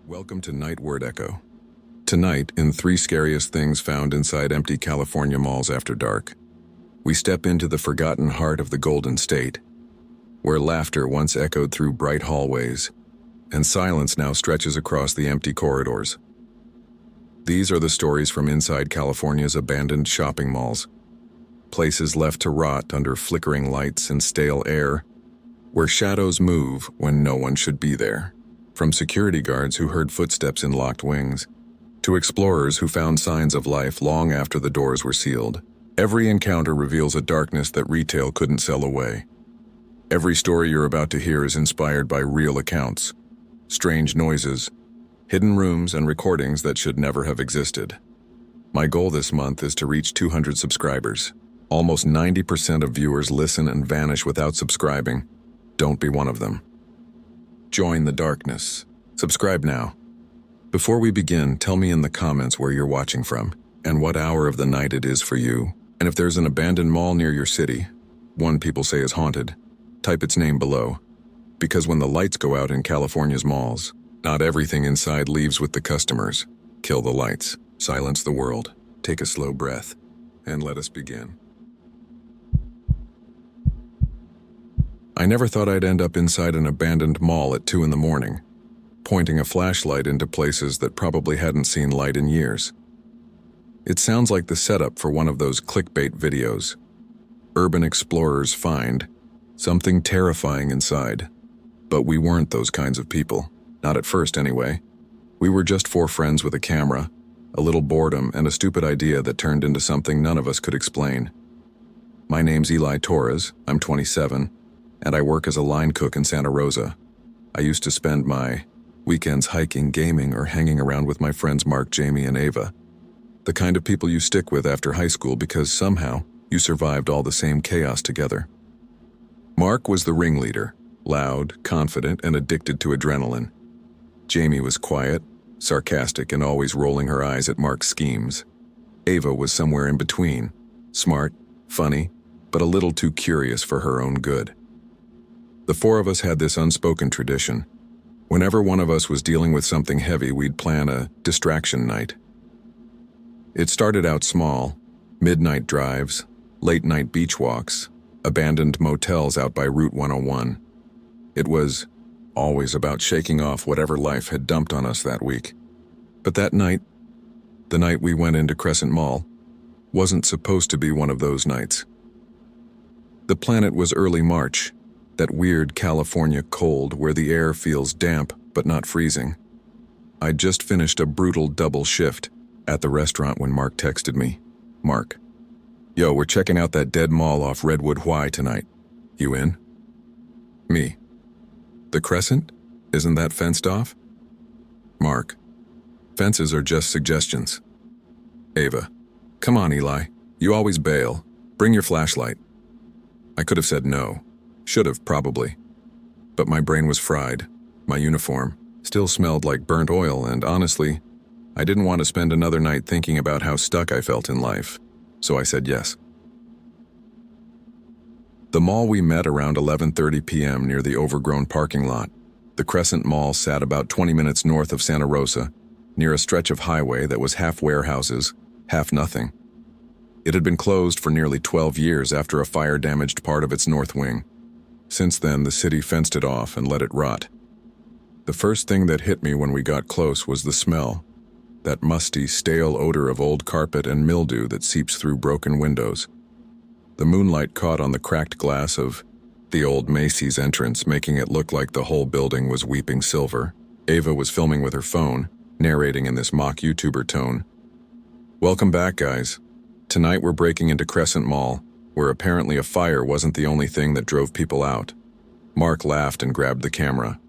Welcome to NightWard Echo. Tonight, in 3 Scariest Things Found Inside Empty California Malls After Dark, we step into the forgotten heart of the Golden State, where laughter once echoed through bright hallways, and silence now stretches across the empty corridors. These are the stories from inside California's abandoned shopping malls, places left to rot under flickering lights and stale air, where shadows move when no one should be there. From security guards who heard footsteps in locked wings, to explorers who found signs of life long after the doors were sealed, every encounter reveals a darkness that retail couldn't sell away. Every story you're about to hear is inspired by real accounts, strange noises, hidden rooms, and recordings that should never have existed. My goal this month is to reach 200 subscribers. Almost 90% of viewers listen and vanish without subscribing. Don't be one of them. Join the darkness. Subscribe now. Before we begin, tell me in the comments where you're watching from, and what hour of the night it is for you. And if there's an abandoned mall near your city, one people say is haunted, type its name below. Because when the lights go out in California's malls, not everything inside leaves with the customers. Kill the lights, silence the world, take a slow breath, and let us begin. I never thought I'd end up inside an abandoned mall at 2 in the morning, pointing a flashlight into places that probably hadn't seen light in years. It sounds like the setup for one of those clickbait videos. Urban explorers find something terrifying inside. But we weren't those kinds of people, not at first anyway. We were just 4 friends with a camera, a little boredom, and a stupid idea that turned into something none of us could explain. My name's Eli Torres, I'm 27, and I work as a line cook in Santa Rosa. I used to spend my weekends hiking, gaming, or hanging around with my friends Mark, Jamie, and Ava. The kind of people you stick with after high school because somehow you survived all the same chaos together. Mark was the ringleader, loud, confident, and addicted to adrenaline. Jamie was quiet, sarcastic, and always rolling her eyes at Mark's schemes. Ava was somewhere in between, smart, funny, but a little too curious for her own good. The 4 of us had this unspoken tradition. Whenever one of us was dealing with something heavy, we'd plan a distraction night. It started out small: midnight drives, late-night beach walks, abandoned motels out by Route 101. It was always about shaking off whatever life had dumped on us that week. But that night, the night we went into Crescent Mall, wasn't supposed to be one of those nights. The planet was early March, that weird California cold where the air feels damp but not freezing. I'd just finished a brutal double shift at the restaurant when Mark texted me. Mark, yo, we're checking out that dead mall off Redwood Y tonight. You in? Me. The Crescent? Isn't that fenced off? Mark, fences are just suggestions. Ava, come on, Eli. You always bail. Bring your flashlight. I could have said no. Should have, probably. But my brain was fried. My uniform still smelled like burnt oil, and honestly, I didn't want to spend another night thinking about how stuck I felt in life. So I said yes. The mall we met around 11:30 p.m. near the overgrown parking lot. The Crescent Mall sat about 20 minutes north of Santa Rosa, near a stretch of highway that was half warehouses, half nothing. It had been closed for nearly 12 years after a fire damaged part of its north wing. Since then, the city fenced it off and let it rot. The first thing that hit me when we got close was the smell, that musty, stale odor of old carpet and mildew that seeps through broken windows. The moonlight caught on the cracked glass of the old Macy's entrance, making it look like the whole building was weeping silver. Ava was filming with her phone, narrating in this mock YouTuber tone. Welcome back, guys. Tonight we're breaking into Crescent Mall, where apparently a fire wasn't the only thing that drove people out. Mark laughed and grabbed the camera.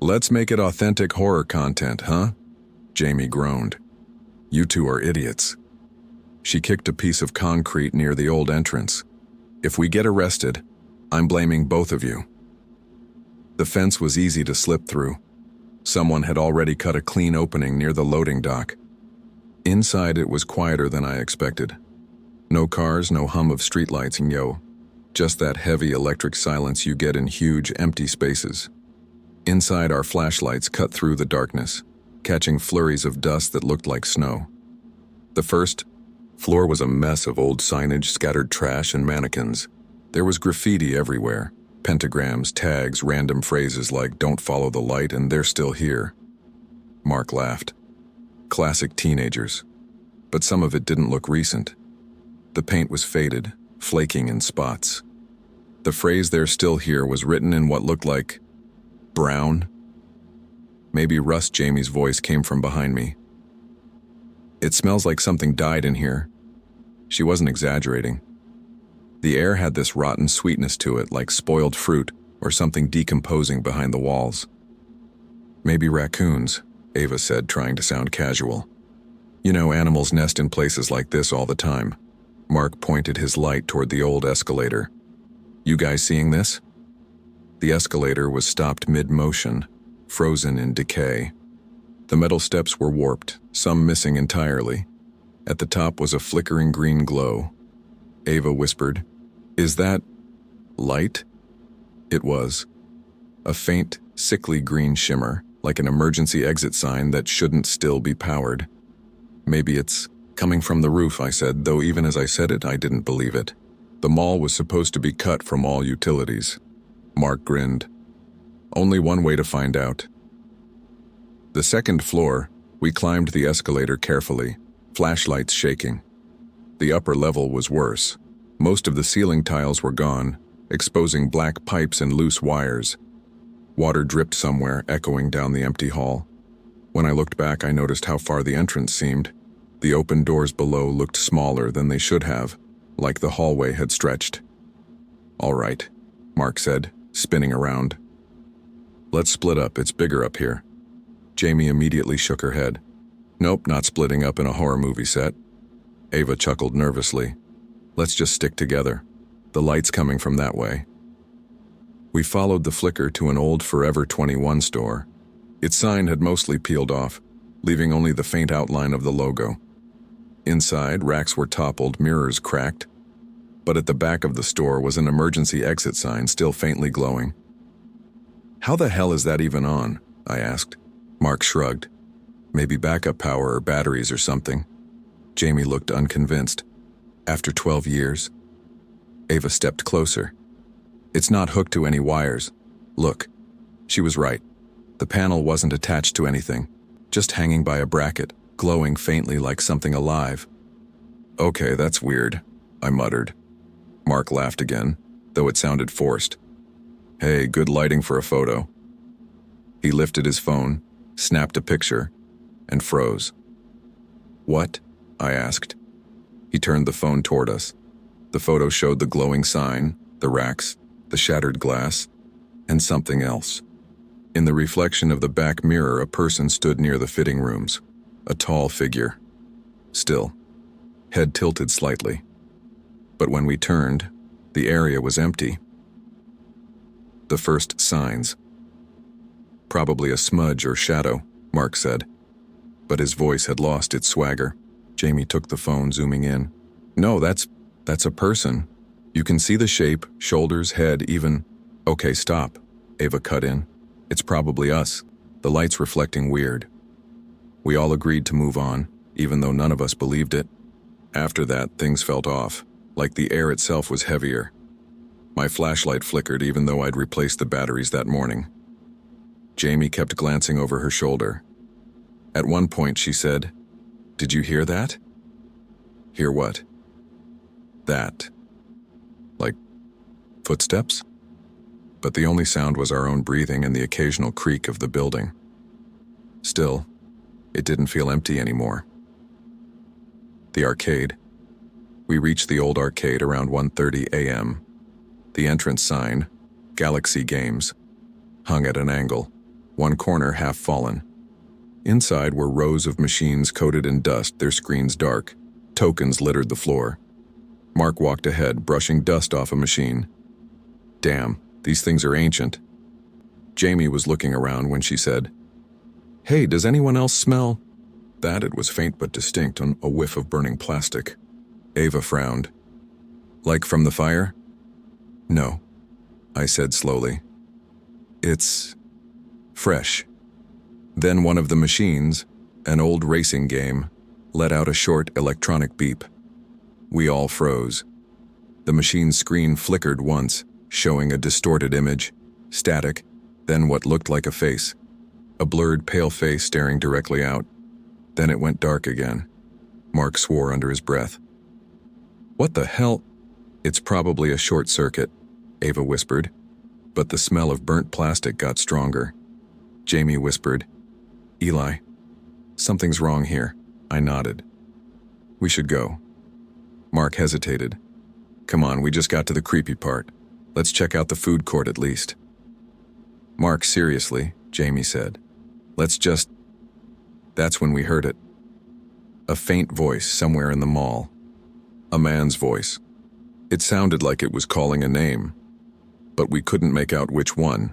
Let's make it authentic horror content, huh? Jamie groaned. You two are idiots. She kicked a piece of concrete near the old entrance. If we get arrested, I'm blaming both of you. The fence was easy to slip through. Someone had already cut a clean opening near the loading dock. Inside, it was quieter than I expected. No cars, no hum of streetlights, and just that heavy electric silence you get in huge, empty spaces. Inside, our flashlights cut through the darkness. catching flurries of dust that looked like snow. The first floor was a mess of old signage, scattered trash, and mannequins. There was graffiti everywhere, pentagrams, tags, random phrases like "don't follow the light" and "they're still here." Mark laughed. Classic teenagers. But some of it didn't look recent. The paint was faded, flaking in spots. The phrase "they're still here" was written in what looked like brown. Maybe rust. Jamie's voice came from behind me. "It smells like something died in here." She wasn't exaggerating. The air had this rotten sweetness to it, like spoiled fruit or something decomposing behind the walls. "Maybe raccoons," Ava said, trying to sound casual. "You know, animals nest in places like this all the time." Mark pointed his light toward the old escalator. "You guys seeing this?" The escalator was stopped mid-motion, frozen in decay. The metal steps were warped, some missing entirely. At the top was a flickering green glow. Ava whispered, "Is that light?" It was. A faint, sickly green shimmer, like an emergency exit sign that shouldn't still be powered. "Maybe it's coming from the roof," I said, though even as I said it, I didn't believe it. The mall was supposed to be cut from all utilities. Mark grinned. "Only one way to find out." The second floor, we climbed the escalator carefully, flashlights shaking. The upper level was worse. Most of the ceiling tiles were gone, exposing black pipes and loose wires. Water dripped somewhere, echoing down the empty hall. When I looked back, I noticed how far the entrance seemed. The open doors below looked smaller than they should have, like the hallway had stretched. "All right," Mark said, spinning around. "Let's split up, it's bigger up here." Jamie immediately shook her head. "Nope, not splitting up in a horror movie set." Ava chuckled nervously. "Let's just stick together. The light's coming from that way." We followed the flicker to an old Forever 21 store. Its sign had mostly peeled off, leaving only the faint outline of the logo. Inside, racks were toppled, mirrors cracked. But at the back of the store was an emergency exit sign still faintly glowing. "How the hell is that even on?" I asked. Mark shrugged. "Maybe backup power or batteries or something." Jamie looked unconvinced. "After 12 years?" Ava stepped closer. "It's not hooked to any wires. Look." She was right. The panel wasn't attached to anything, just hanging by a bracket, glowing faintly like something alive. "Okay, that's weird," I muttered. Mark laughed again, though it sounded forced. "Hey, good lighting for a photo." He lifted his phone, snapped a picture, and froze. "What?" I asked. He turned the phone toward us. The photo showed the glowing sign, the racks, the shattered glass, and something else. In the reflection of the back mirror, a person stood near the fitting rooms, a tall figure. Still, head tilted slightly. But when we turned, the area was empty. The first signs. "Probably a smudge or shadow," Mark said. But his voice had lost its swagger. Jamie took the phone, zooming in. "No, that's a person. You can see the shape, shoulders, head, even..." "Okay, stop," Ava cut in. "It's probably us. The light's reflecting weird." We all agreed to move on, even though none of us believed it. After that, things felt off, like the air itself was heavier. My flashlight flickered even though I'd replaced the batteries that morning. Jamie kept glancing over her shoulder. At one point she said, "Did you hear that?" "Hear what?" "That." Like footsteps? But the only sound was our own breathing and the occasional creak of the building. Still, it didn't feel empty anymore. The arcade. We reached the old arcade around 1:30 a.m. The entrance sign, Galaxy Games, hung at an angle, one corner half fallen. Inside were rows of machines coated in dust, their screens dark. Tokens littered the floor. Mark walked ahead, brushing dust off a machine. "Damn, these things are ancient." Jamie was looking around when she said, "Hey, does anyone else smell?" That it was faint but distinct, on a whiff of burning plastic. Ava frowned. "Like from the fire?" "No," I said slowly. "It's fresh." Then one of the machines, an old racing game, let out a short electronic beep. We all froze. The machine's screen flickered once, showing a distorted image, static, then what looked like a face. A blurred, pale face staring directly out. Then it went dark again. Mark swore under his breath. "What the hell?" "It's probably a short circuit," Ava whispered, but the smell of burnt plastic got stronger. Jamie whispered, "Eli, something's wrong here." I nodded. "We should go." Mark hesitated. "Come on, we just got to the creepy part. Let's check out the food court at least." "Mark, seriously," Jamie said. "Let's just..." That's when we heard it. A faint voice somewhere in the mall. A man's voice. It sounded like it was calling a name, but we couldn't make out which one.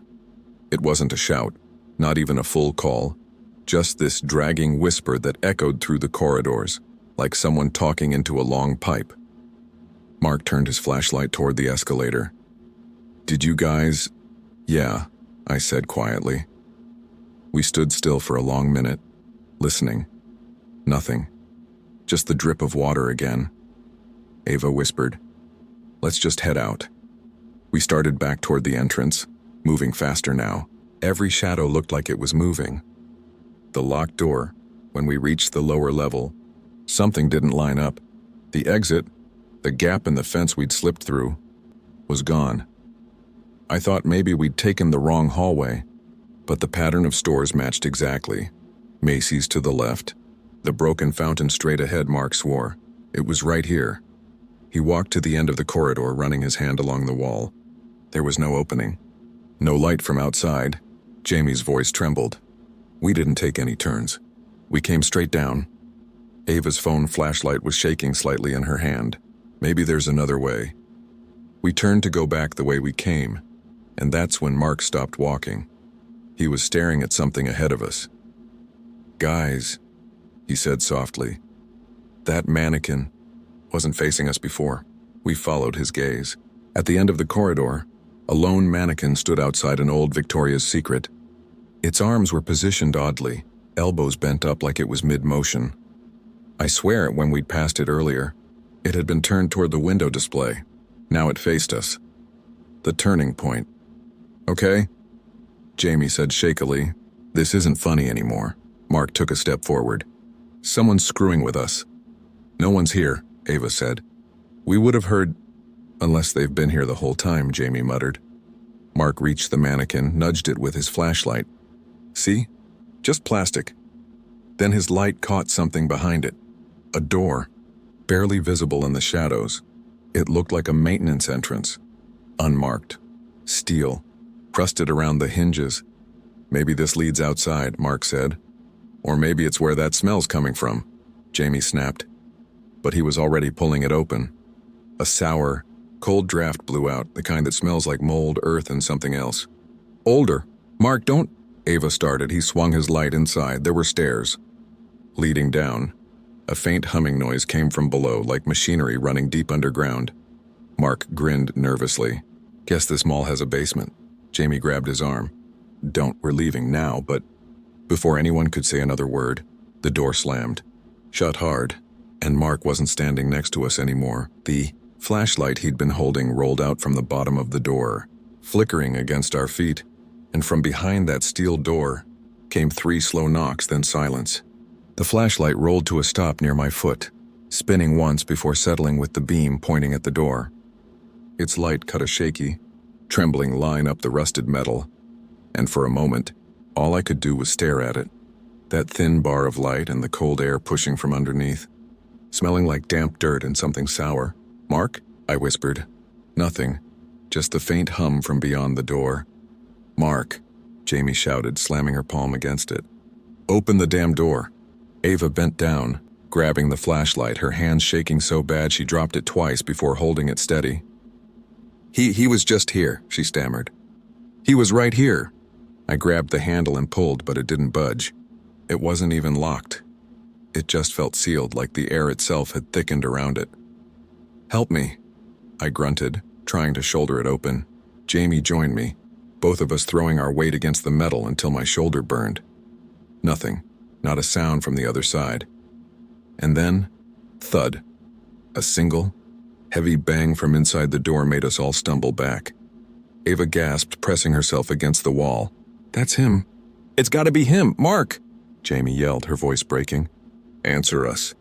It wasn't a shout, not even a full call, just this dragging whisper that echoed through the corridors, like someone talking into a long pipe. Mark turned his flashlight toward the escalator. "Did you guys..." "Yeah," I said quietly. We stood still for a long minute, listening. Nothing. Just the drip of water again. Ava whispered, "Let's just head out." We started back toward the entrance, moving faster now. Every shadow looked like it was moving. The locked door, when we reached the lower level, something didn't line up. The exit, the gap in the fence we'd slipped through, was gone. I thought maybe we'd taken the wrong hallway, but the pattern of stores matched exactly. Macy's to the left. The broken fountain straight ahead, Mark swore. It was right here. He walked to the end of the corridor, running his hand along the wall. There was no opening. No light from outside. Jamie's voice trembled. We didn't take any turns. We came straight down. Ava's phone flashlight was shaking slightly in her hand. Maybe there's another way. We turned to go back the way we came, and that's when Mark stopped walking. He was staring at something ahead of us. "Guys," he said softly, "that mannequin wasn't facing us before." We followed his gaze. At the end of the corridor, a lone mannequin stood outside an old Victoria's Secret. Its arms were positioned oddly, elbows bent up like it was mid-motion. I swear, when we'd passed it earlier, it had been turned toward the window display. Now it faced us. The turning point. "Okay," Jamie said shakily. "This isn't funny anymore." Mark took a step forward. "Someone's screwing with us." "No one's here," Ava said. "We would have heard..." "Unless they've been here the whole time," Jamie muttered. Mark reached the mannequin, nudged it with his flashlight. "See? Just plastic." Then his light caught something behind it. A door, barely visible in the shadows. It looked like a maintenance entrance. Unmarked. Steel. Crusted around the hinges. "Maybe this leads outside," Mark said. "Or maybe it's where that smell's coming from," Jamie snapped. But he was already pulling it open. A sour, cold draft blew out, the kind that smells like mold, earth, and something else. "Older. Mark, don't..." Ava started. He swung his light inside. There were stairs. Leading down. A faint humming noise came from below, like machinery running deep underground. Mark grinned nervously. "Guess this mall has a basement." Jamie grabbed his arm. "Don't, we're leaving now," but... Before anyone could say another word, the door slammed. Shut hard, and Mark wasn't standing next to us anymore. The flashlight he'd been holding rolled out from the bottom of the door, flickering against our feet, and from behind that steel door came 3 slow knocks, then silence. The flashlight rolled to a stop near my foot, spinning once before settling with the beam pointing at the door. Its light cut a shaky, trembling line up the rusted metal, and for a moment, all I could do was stare at it. That thin bar of light and the cold air pushing from underneath, smelling like damp dirt and something sour. "Mark?" I whispered. Nothing, just the faint hum from beyond the door. "Mark," Jamie shouted, slamming her palm against it. "Open the damn door." Ava bent down, grabbing the flashlight, her hands shaking so bad she dropped it twice before holding it steady. He was just here," she stammered. "He was right here." I grabbed the handle and pulled, but it didn't budge. It wasn't even locked. It just felt sealed, like the air itself had thickened around it. "Help me," I grunted, trying to shoulder it open. Jamie joined me, both of us throwing our weight against the metal until my shoulder burned. Nothing. Not a sound from the other side. And then, thud. A single, heavy bang from inside the door made us all stumble back. Ava gasped, pressing herself against the wall. "That's him. It's gotta be him, Mark!" Jamie yelled, her voice breaking. "Answer us."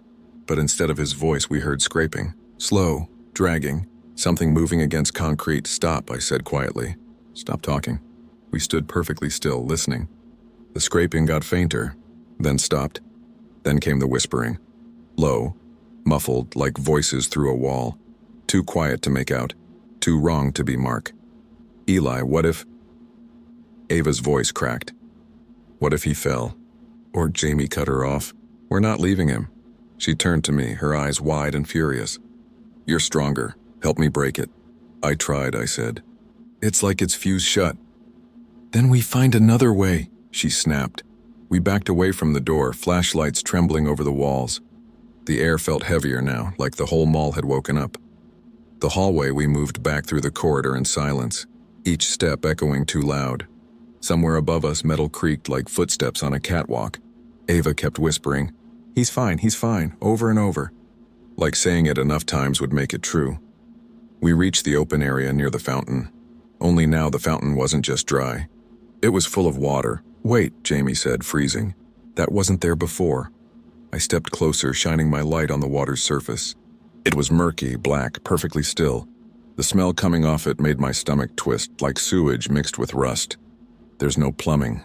But instead of his voice, we heard scraping. Slow, dragging, something moving against concrete. "Stop," I said quietly. "Stop talking." We stood perfectly still, listening. The scraping got fainter, then stopped. Then came the whispering. Low, muffled, like voices through a wall. Too quiet to make out. Too wrong to be Mark. "Eli, what if—" Ava's voice cracked. "What if he fell?" Or Jamie cut her off. "We're not leaving him." She turned to me, her eyes wide and furious. "You're stronger. Help me break it." "I tried," I said. "It's like it's fused shut." "Then we find another way," she snapped. We backed away from the door, flashlights trembling over the walls. The air felt heavier now, like the whole mall had woken up. The hallway, we moved back through the corridor in silence, each step echoing too loud. Somewhere above us, metal creaked like footsteps on a catwalk. Ava kept whispering, he's fine," over and over. Like saying it enough times would make it true. We reached the open area near the fountain. Only now the fountain wasn't just dry. It was full of water. "Wait," Jamie said, freezing. "That wasn't there before." I stepped closer, shining my light on the water's surface. It was murky, black, perfectly still. The smell coming off it made my stomach twist, like sewage mixed with rust. "There's no plumbing,"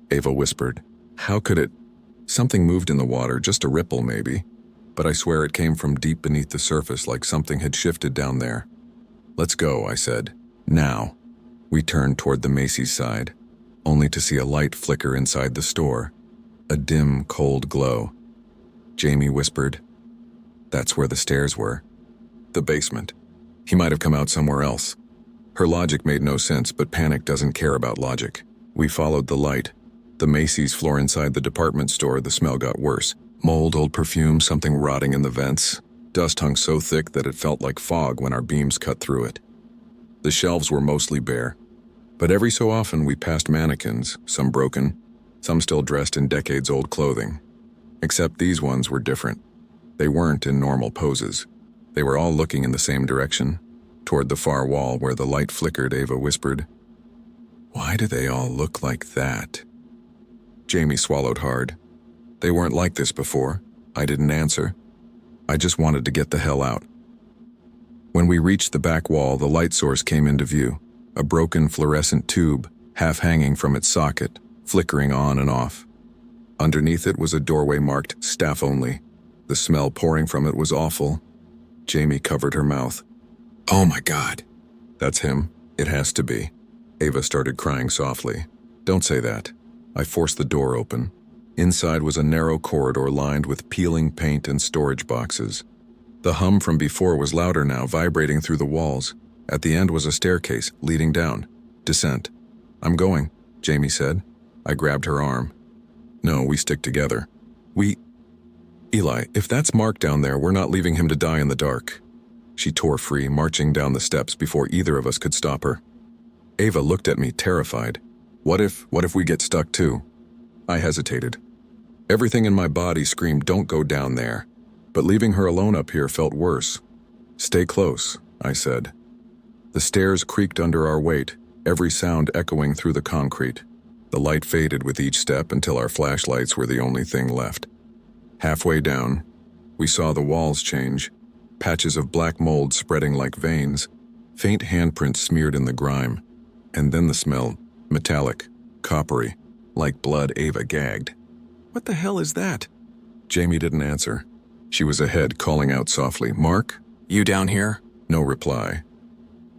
Ava whispered. "How could it—" Something moved in the water, just a ripple maybe. But I swear it came from deep beneath the surface, like something had shifted down there. "Let's go," I said. "Now." We turned toward the Macy's side, only to see a light flicker inside the store. A dim, cold glow. Jamie whispered, "That's where the stairs were." The basement. He might have come out somewhere else. Her logic made no sense, but panic doesn't care about logic. We followed the light. The Macy's floor inside the department store, the smell got worse. Mold, old perfume, something rotting in the vents. Dust hung so thick that it felt like fog when our beams cut through it. The shelves were mostly bare. But every so often we passed mannequins, some broken, some still dressed in decades-old clothing. Except these ones were different. They weren't in normal poses. They were all looking in the same direction, toward the far wall where the light flickered. Ava whispered, "Why do they all look like that?" Jamie swallowed hard. "They weren't like this before." I didn't answer. I just wanted to get the hell out. When we reached the back wall, the light source came into view. A broken fluorescent tube, half hanging from its socket, flickering on and off. Underneath it was a doorway marked "Staff Only." The smell pouring from it was awful. Jamie covered her mouth. "Oh my God." "That's him. It has to be." Ava started crying softly. "Don't say that." I forced the door open. Inside was a narrow corridor lined with peeling paint and storage boxes. The hum from before was louder now, vibrating through the walls. At the end was a staircase, leading down. Descent. "I'm going," Jamie said. I grabbed her arm. "No, we stick together. Eli, if that's Mark down there, we're not leaving him to die in the dark." She tore free, marching down the steps before either of us could stop her. Ava looked at me, terrified. What if we get stuck too?" I hesitated. Everything in my body screamed, "Don't go down there." But leaving her alone up here felt worse. "Stay close," I said. The stairs creaked under our weight, every sound echoing through the concrete. The light faded with each step until our flashlights were the only thing left. Halfway down, we saw the walls change, patches of black mold spreading like veins, faint handprints smeared in the grime, and then the smell, metallic, coppery, like blood. Ava gagged. "What the hell is that?" Jamie didn't answer. She was ahead, calling out softly, "Mark? You down here?" No reply.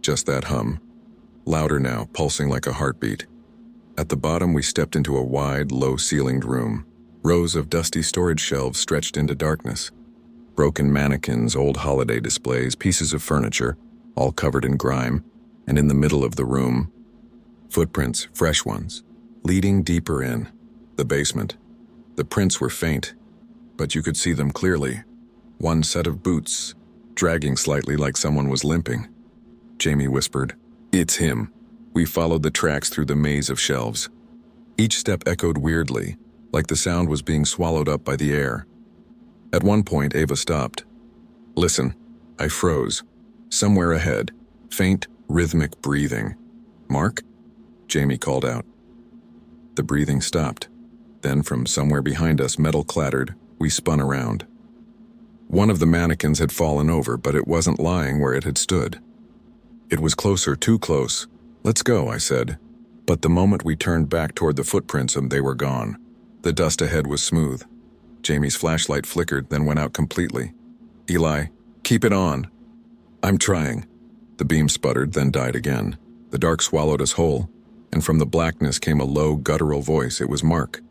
Just that hum. Louder now, pulsing like a heartbeat. At the bottom, we stepped into a wide, low-ceilinged room. Rows of dusty storage shelves stretched into darkness. Broken mannequins, old holiday displays, pieces of furniture, all covered in grime, and in the middle of the room, footprints, fresh ones, leading deeper in. The basement. The prints were faint, but you could see them clearly. One set of boots, dragging slightly like someone was limping. Jamie whispered, "It's him." We followed the tracks through the maze of shelves. Each step echoed weirdly, like the sound was being swallowed up by the air. At one point, Ava stopped. "Listen." I froze. Somewhere ahead, faint, rhythmic breathing. "Mark?" Jamie called out. The breathing stopped. Then from somewhere behind us, metal clattered. We spun around. One of the mannequins had fallen over, but it wasn't lying where it had stood. It was closer, too close. "Let's go," I said. But the moment we turned back toward the footprints, they were gone. The dust ahead was smooth. Jamie's flashlight flickered, then went out completely. "Eli, keep it on." "I'm trying." The beam sputtered, then died again. The dark swallowed us whole, and from the blackness came a low, guttural voice. It was Mark.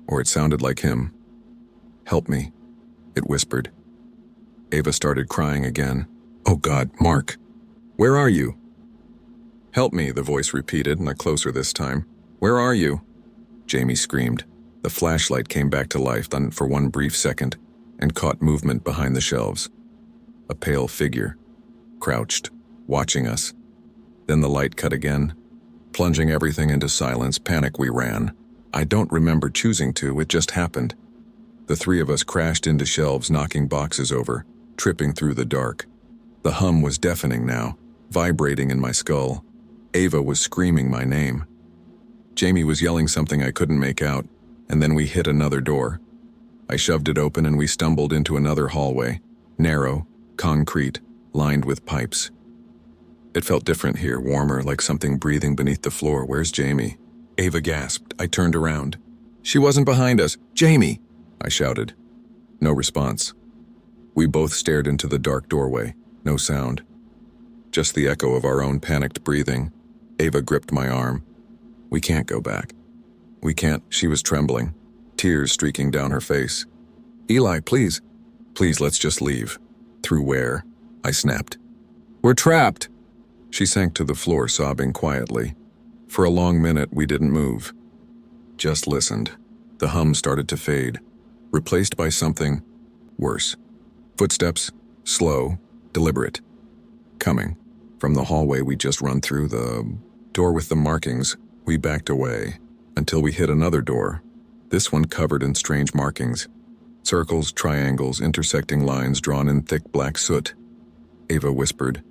Or it sounded like him. "Help me," it whispered. Ava started crying again. "Oh God, Mark. Where are you?" "Help me," the voice repeated, and closer this time. "Where are you?" Jamie screamed. The flashlight came back to life then for one brief second and caught movement behind the shelves. A pale figure, crouched, watching us. Then the light cut again. Plunging everything into silence, panic we ran. I don't remember choosing to, it just happened. The three of us crashed into shelves, knocking boxes over, tripping through the dark. The hum was deafening now, vibrating in my skull. Ava was screaming my name. Jamie was yelling something I couldn't make out, and then we hit another door. I shoved it open and we stumbled into another hallway, narrow, concrete, lined with pipes. It felt different here, warmer, like something breathing beneath the floor. "Where's Jamie?" Ava gasped. I turned around. "She wasn't behind us. Jamie!" I shouted. No response. We both stared into the dark doorway. No sound. Just the echo of our own panicked breathing. Ava gripped my arm. "We can't go back. We can't." She was trembling, tears streaking down her face. "Eli, please. Please, let's just leave." "Through where?" I snapped. "We're trapped." She sank to the floor, sobbing quietly. For a long minute, we didn't move. Just listened. The hum started to fade, replaced by something worse. Footsteps, slow, deliberate. Coming. From the hallway we just run through, the door with the markings. We backed away, until we hit another door. This one covered in strange markings. Circles, triangles, intersecting lines drawn in thick black soot. Ava whispered,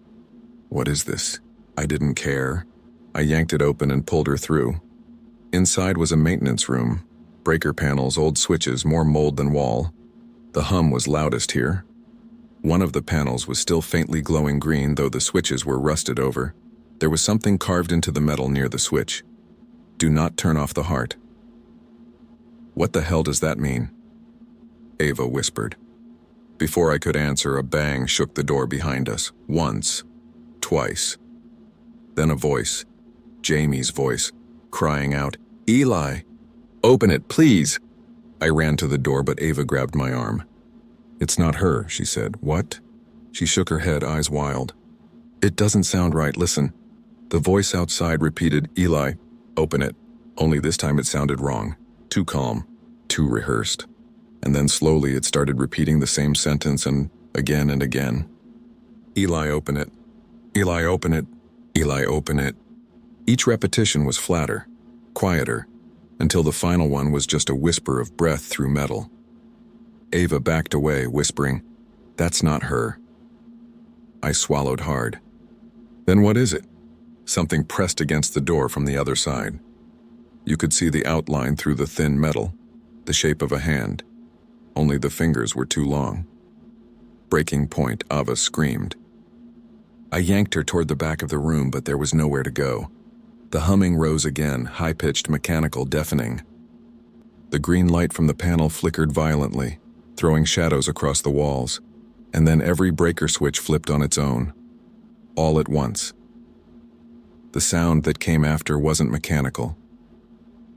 "What is this?" I didn't care. I yanked it open and pulled her through. Inside was a maintenance room. Breaker panels, old switches, more mold than wall. The hum was loudest here. One of the panels was still faintly glowing green, though the switches were rusted over. There was something carved into the metal near the switch. "Do not turn off the heart." "What the hell does that mean?" Ava whispered. Before I could answer, a bang shook the door behind us. Once. Twice. Then a voice. Jamie's voice. Crying out, "Eli! Open it, please!" I ran to the door, but Ava grabbed my arm. "It's not her," she said. "What?" She shook her head, eyes wild. "It doesn't sound right, listen." The voice outside repeated, "Eli, open it." Only this time it sounded wrong. Too calm. Too rehearsed. And then slowly it started repeating the same sentence and again and again. "Eli, open it. Eli, open it. Eli, open it." Each repetition was flatter, quieter, until the final one was just a whisper of breath through metal. Ava backed away, whispering, "That's not her." I swallowed hard. Then what is it? Something pressed against the door from the other side. You could see the outline through the thin metal, the shape of a hand. Only the fingers were too long. Breaking point, Ava screamed. I yanked her toward the back of the room, but there was nowhere to go. The humming rose again, high-pitched, mechanical, deafening. The green light from the panel flickered violently, throwing shadows across the walls, and then every breaker switch flipped on its own. All at once. The sound that came after wasn't mechanical.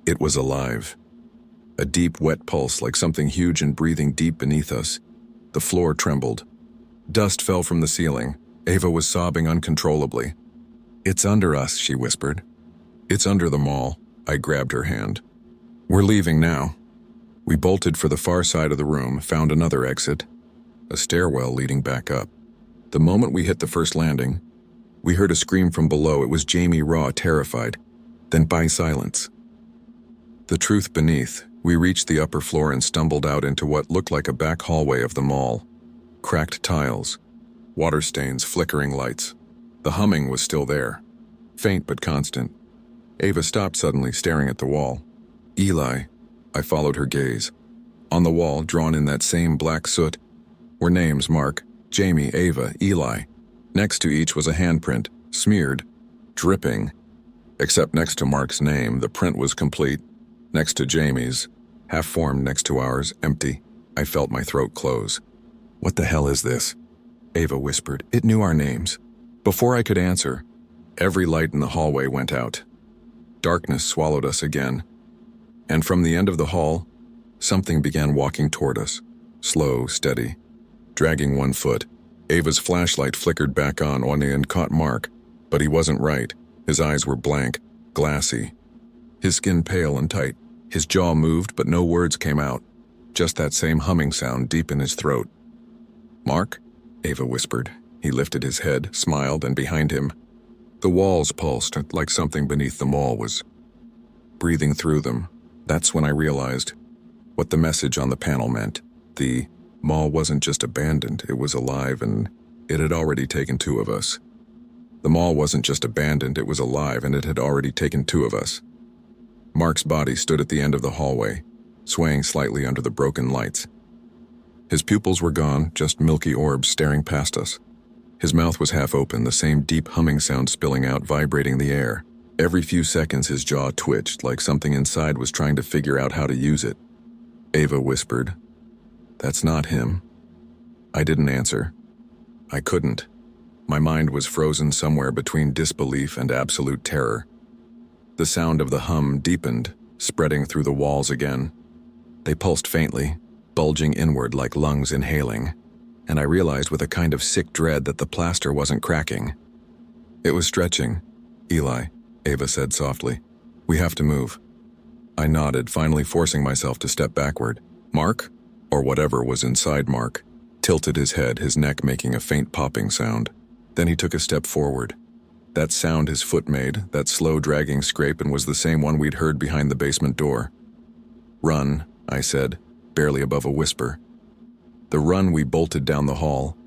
It was alive. A deep, wet pulse, like something huge and breathing deep beneath us. The floor trembled. Dust fell from the ceiling. Ava was sobbing uncontrollably. "It's under us," she whispered. "It's under the mall." I grabbed her hand. "We're leaving now." We bolted for the far side of the room, found another exit, a stairwell leading back up. The moment we hit the first landing, we heard a scream from below. It was Jamie, raw, terrified. Then by silence. The truth beneath, We reached the upper floor and stumbled out into what looked like a back hallway of the mall. Cracked tiles, water stains, flickering lights. The humming was still there, faint but constant. Ava stopped suddenly, staring at the wall. Eli, I followed her gaze. On the wall, drawn in that same black soot, were names: Mark, Jamie, Ava, Eli. Next to each was a handprint, smeared, dripping. Except next to Mark's name, the print was complete. Next to Jamie's, half-formed, next to ours, empty. I felt my throat close. What the hell is this? Ava whispered. It knew our names. Before I could answer, every light in the hallway went out. Darkness swallowed us again. And from the end of the hall, something began walking toward us. Slow, steady, dragging one foot. Ava's flashlight flickered back on and caught Mark, but he wasn't right. His eyes were blank, glassy. His skin pale and tight. His jaw moved, but no words came out. Just that same humming sound deep in his throat. Mark? Ava whispered. He lifted his head, smiled, and behind him, the walls pulsed like something beneath the mall was breathing through them. That's when I realized what the message on the panel meant. The mall wasn't just abandoned, it was alive, and it had already taken two of us. The mall wasn't just abandoned, it was alive, and it had already taken two of us. Mark's body stood at the end of the hallway, swaying slightly under the broken lights. His pupils were gone, just milky orbs staring past us. His mouth was half open, the same deep humming sound spilling out, vibrating the air. Every few seconds his jaw twitched, like something inside was trying to figure out how to use it. Ava whispered, "That's not him." I didn't answer. I couldn't. My mind was frozen somewhere between disbelief and absolute terror. The sound of the hum deepened, spreading through the walls again. They pulsed faintly, bulging inward like lungs inhaling, and I realized with a kind of sick dread that the plaster wasn't cracking. It was stretching. "Eli," Ava said softly, "we have to move." I nodded, finally forcing myself to step backward. Mark, or whatever was inside Mark, tilted his head, his neck making a faint popping sound. Then he took a step forward. That sound his foot made, that slow dragging scrape, and was the same one we'd heard behind the basement door. "Run," I said, barely above a whisper. The run, we bolted down the hall.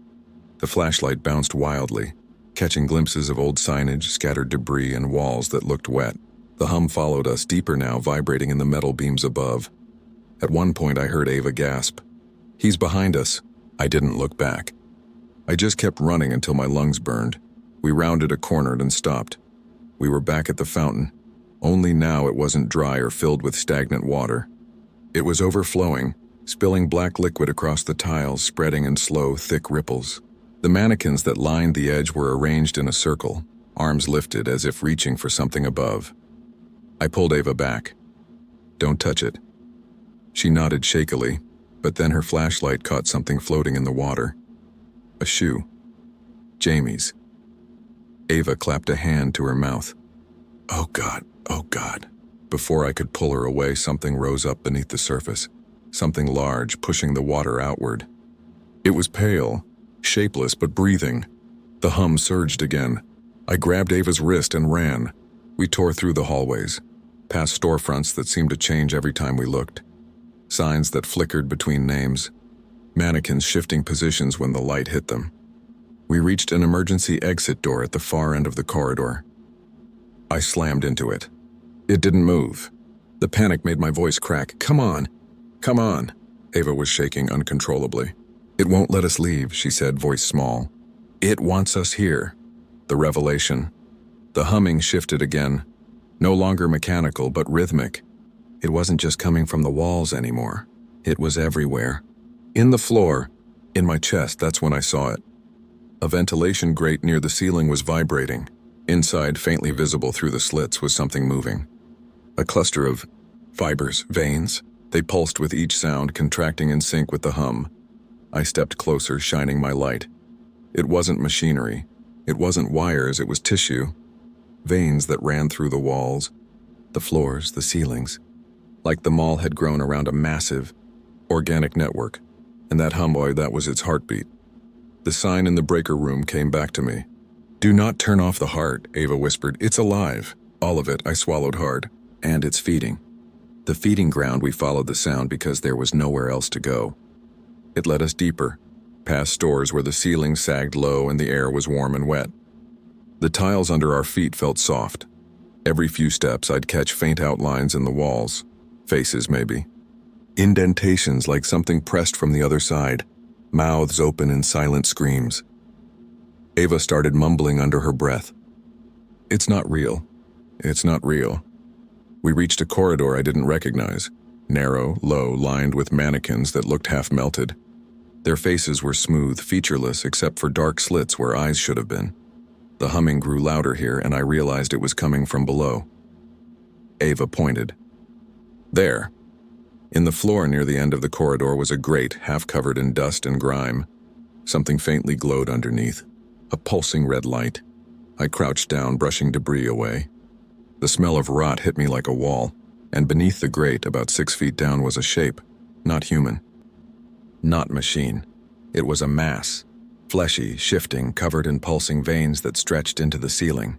The flashlight bounced wildly, catching glimpses of old signage, scattered debris, and walls that looked wet. The hum followed us, deeper now, vibrating in the metal beams above. At one point I heard Ava gasp. "He's behind us." I didn't look back. I just kept running until my lungs burned. We rounded a corner and stopped. We were back at the fountain. Only now it wasn't dry or filled with stagnant water. It was overflowing, spilling black liquid across the tiles, spreading in slow, thick ripples. The mannequins that lined the edge were arranged in a circle, arms lifted as if reaching for something above. I pulled Ava back. "Don't touch it." She nodded shakily, but then her flashlight caught something floating in the water. A shoe. Jamie's. Ava clapped a hand to her mouth. "Oh God, oh God." Before I could pull her away, something rose up beneath the surface. Something large, pushing the water outward. It was pale, shapeless but breathing. The hum surged again. I grabbed Ava's wrist and ran. We tore through the hallways, past storefronts that seemed to change every time we looked. Signs that flickered between names. Mannequins shifting positions when the light hit them. We reached an emergency exit door at the far end of the corridor. I slammed into it. It didn't move. The panic made my voice crack. "Come on! Come on!" Ava was shaking uncontrollably. "It won't let us leave," she said, voice small. "It wants us here." The revelation. The humming shifted again. No longer mechanical, but rhythmic. It wasn't just coming from the walls anymore. It was everywhere. In the floor, in my chest, that's when I saw it. A ventilation grate near the ceiling was vibrating. Inside, faintly visible through the slits, was something moving. A cluster of fibers, veins. They pulsed with each sound, contracting in sync with the hum. I stepped closer, shining my light. It wasn't machinery. It wasn't wires, it was tissue. Veins that ran through the walls, the floors, the ceilings. Like the mall had grown around a massive, organic network. And that hum, boy, that was its heartbeat. The sign in the breaker room came back to me. "Do not turn off the heart," Ava whispered. "It's alive." All of it, I swallowed hard. And it's feeding. The feeding ground, we followed the sound because there was nowhere else to go. It led us deeper, past stores where the ceiling sagged low and the air was warm and wet. The tiles under our feet felt soft. Every few steps I'd catch faint outlines in the walls, faces maybe. Indentations like something pressed from the other side, mouths open in silent screams. Ava started mumbling under her breath. "It's not real. It's not real." We reached a corridor I didn't recognize, narrow, low, lined with mannequins that looked half melted. Their faces were smooth, featureless except for dark slits where eyes should have been. The humming grew louder here, and I realized it was coming from below. Ava pointed. There. In the floor near the end of the corridor was a grate half covered in dust and grime. Something faintly glowed underneath, a pulsing red light. I crouched down, brushing debris away. The smell of rot hit me like a wall, and beneath the grate, about 6 feet down, was a shape, not human. Not machine. It was a mass, fleshy, shifting, covered in pulsing veins that stretched into the ceiling.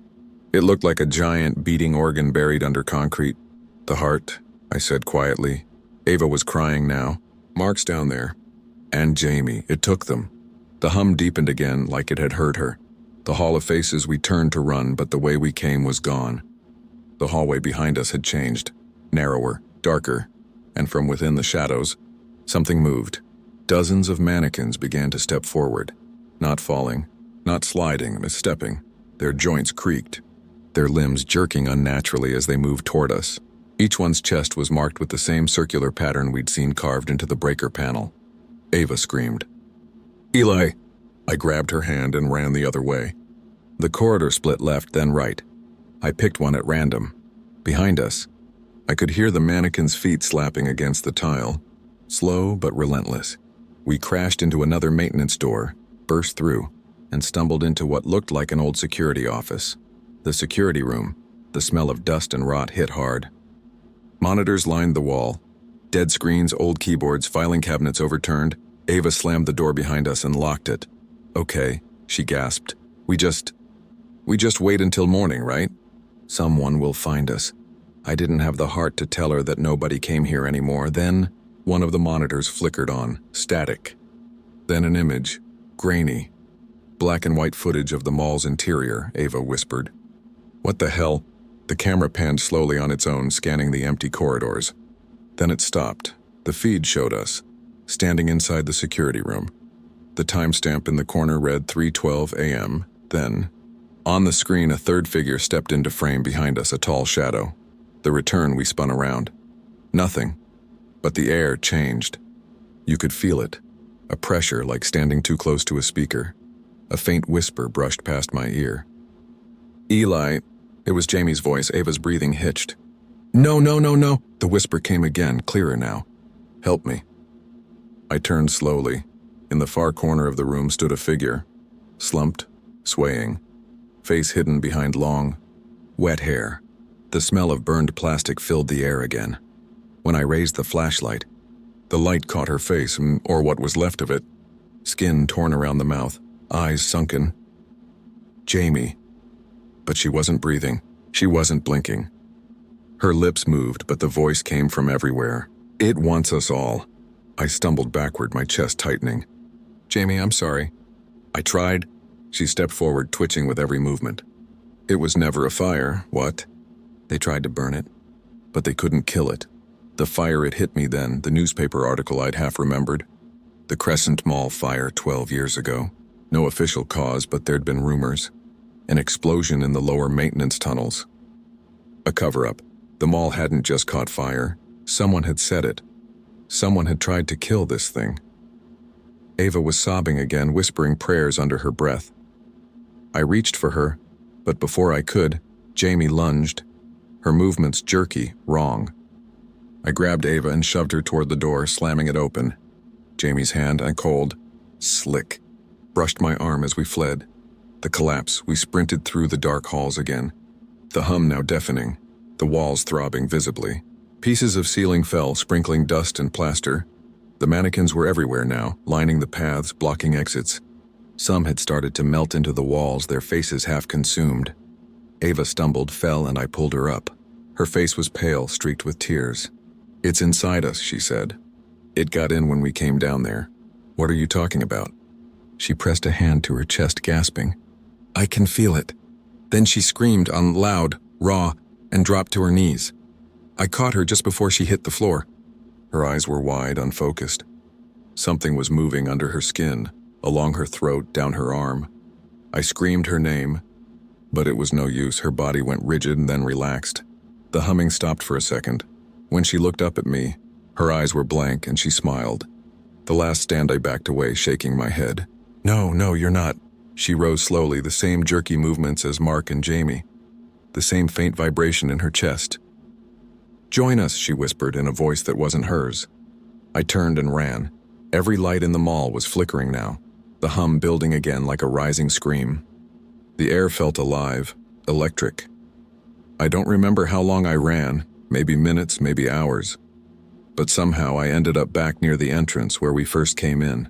It looked like a giant beating organ buried under concrete. "The heart," I said quietly. Ava was crying now. "Mark's down there." And Jamie. It took them. The hum deepened again, like it had hurt her. The hall of faces, we turned to run, but the way we came was gone. The hallway behind us had changed, narrower, darker, and from within the shadows, something moved. Dozens of mannequins began to step forward, not falling, not sliding, misstepping. Their joints creaked, their limbs jerking unnaturally as they moved toward us. Each one's chest was marked with the same circular pattern we'd seen carved into the breaker panel. Ava screamed. "Eli!" I grabbed her hand and ran the other way. The corridor split left, then right. I picked one at random. Behind us, I could hear the mannequin's feet slapping against the tile, slow but relentless. We crashed into another maintenance door, burst through, and stumbled into what looked like an old security office. The security room, the smell of dust and rot hit hard. Monitors lined the wall. Dead screens, old keyboards, filing cabinets overturned. Ava slammed the door behind us and locked it. "Okay," she gasped. We just wait until morning, right? Someone will find us." I didn't have the heart to tell her that nobody came here anymore. Then, one of the monitors flickered on, static. Then an image, grainy. Black and white footage of the mall's interior, Ava whispered. "What the hell?" The camera panned slowly on its own, scanning the empty corridors. Then it stopped. The feed showed us, standing inside the security room. The timestamp in the corner read 3:12 a.m. Then, on the screen, a third figure stepped into frame behind us, a tall shadow. The return, we spun around. Nothing. But the air changed. You could feel it. A pressure like standing too close to a speaker. A faint whisper brushed past my ear. "Eli." It was Jamie's voice. Ava's breathing hitched. "No, no, no, no." The whisper came again, clearer now. "Help me." I turned slowly. In the far corner of the room stood a figure, slumped, swaying, face hidden behind long, wet hair. The smell of burned plastic filled the air again. When I raised the flashlight, the light caught her face, or what was left of it. Skin torn around the mouth, eyes sunken. Jamie. But she wasn't breathing. She wasn't blinking. Her lips moved, but the voice came from everywhere. "It wants us all." I stumbled backward, my chest tightening. "Jamie, I'm sorry." I tried. She stepped forward, twitching with every movement. "It was never a fire." "What?" "They tried to burn it, but they couldn't kill it. The fire, it hit me then, the newspaper article I'd half remembered. The Crescent Mall fire 12 years ago. No official cause, but there'd been rumors. An explosion in the lower maintenance tunnels. A cover-up. The mall hadn't just caught fire. Someone had set it. Someone had tried to kill this thing. Ava was sobbing again, whispering prayers under her breath. I reached for her, but before I could, Jamie lunged. Her movements jerky, wrong. I grabbed Ava and shoved her toward the door, slamming it open. Jamie's hand, cold, slick, brushed my arm as we fled. The collapse, we sprinted through the dark halls again. The hum now deafening, the walls throbbing visibly. Pieces of ceiling fell, sprinkling dust and plaster. The mannequins were everywhere now, lining the paths, blocking exits. Some had started to melt into the walls, their faces half consumed. Ava stumbled, fell, and I pulled her up. Her face was pale, streaked with tears. "It's inside us," she said. "It got in when we came down there." "What are you talking about?" She pressed a hand to her chest, gasping. "I can feel it." Then she screamed on loud, raw, and dropped to her knees. I caught her just before she hit the floor. Her eyes were wide, unfocused. Something was moving under her skin, along her throat, down her arm. I screamed her name, but it was no use. Her body went rigid and then relaxed. The humming stopped for a second. When she looked up at me, her eyes were blank and she smiled. The last stand I backed away, shaking my head. No, you're not." She rose slowly, the same jerky movements as Mark and Jamie, the same faint vibration in her chest. "Join us," she whispered in a voice that wasn't hers. I turned and ran. Every light in the mall was flickering now, the hum building again like a rising scream. The air felt alive, electric. I don't remember how long I ran, maybe minutes, maybe hours. But somehow I ended up back near the entrance where we first came in.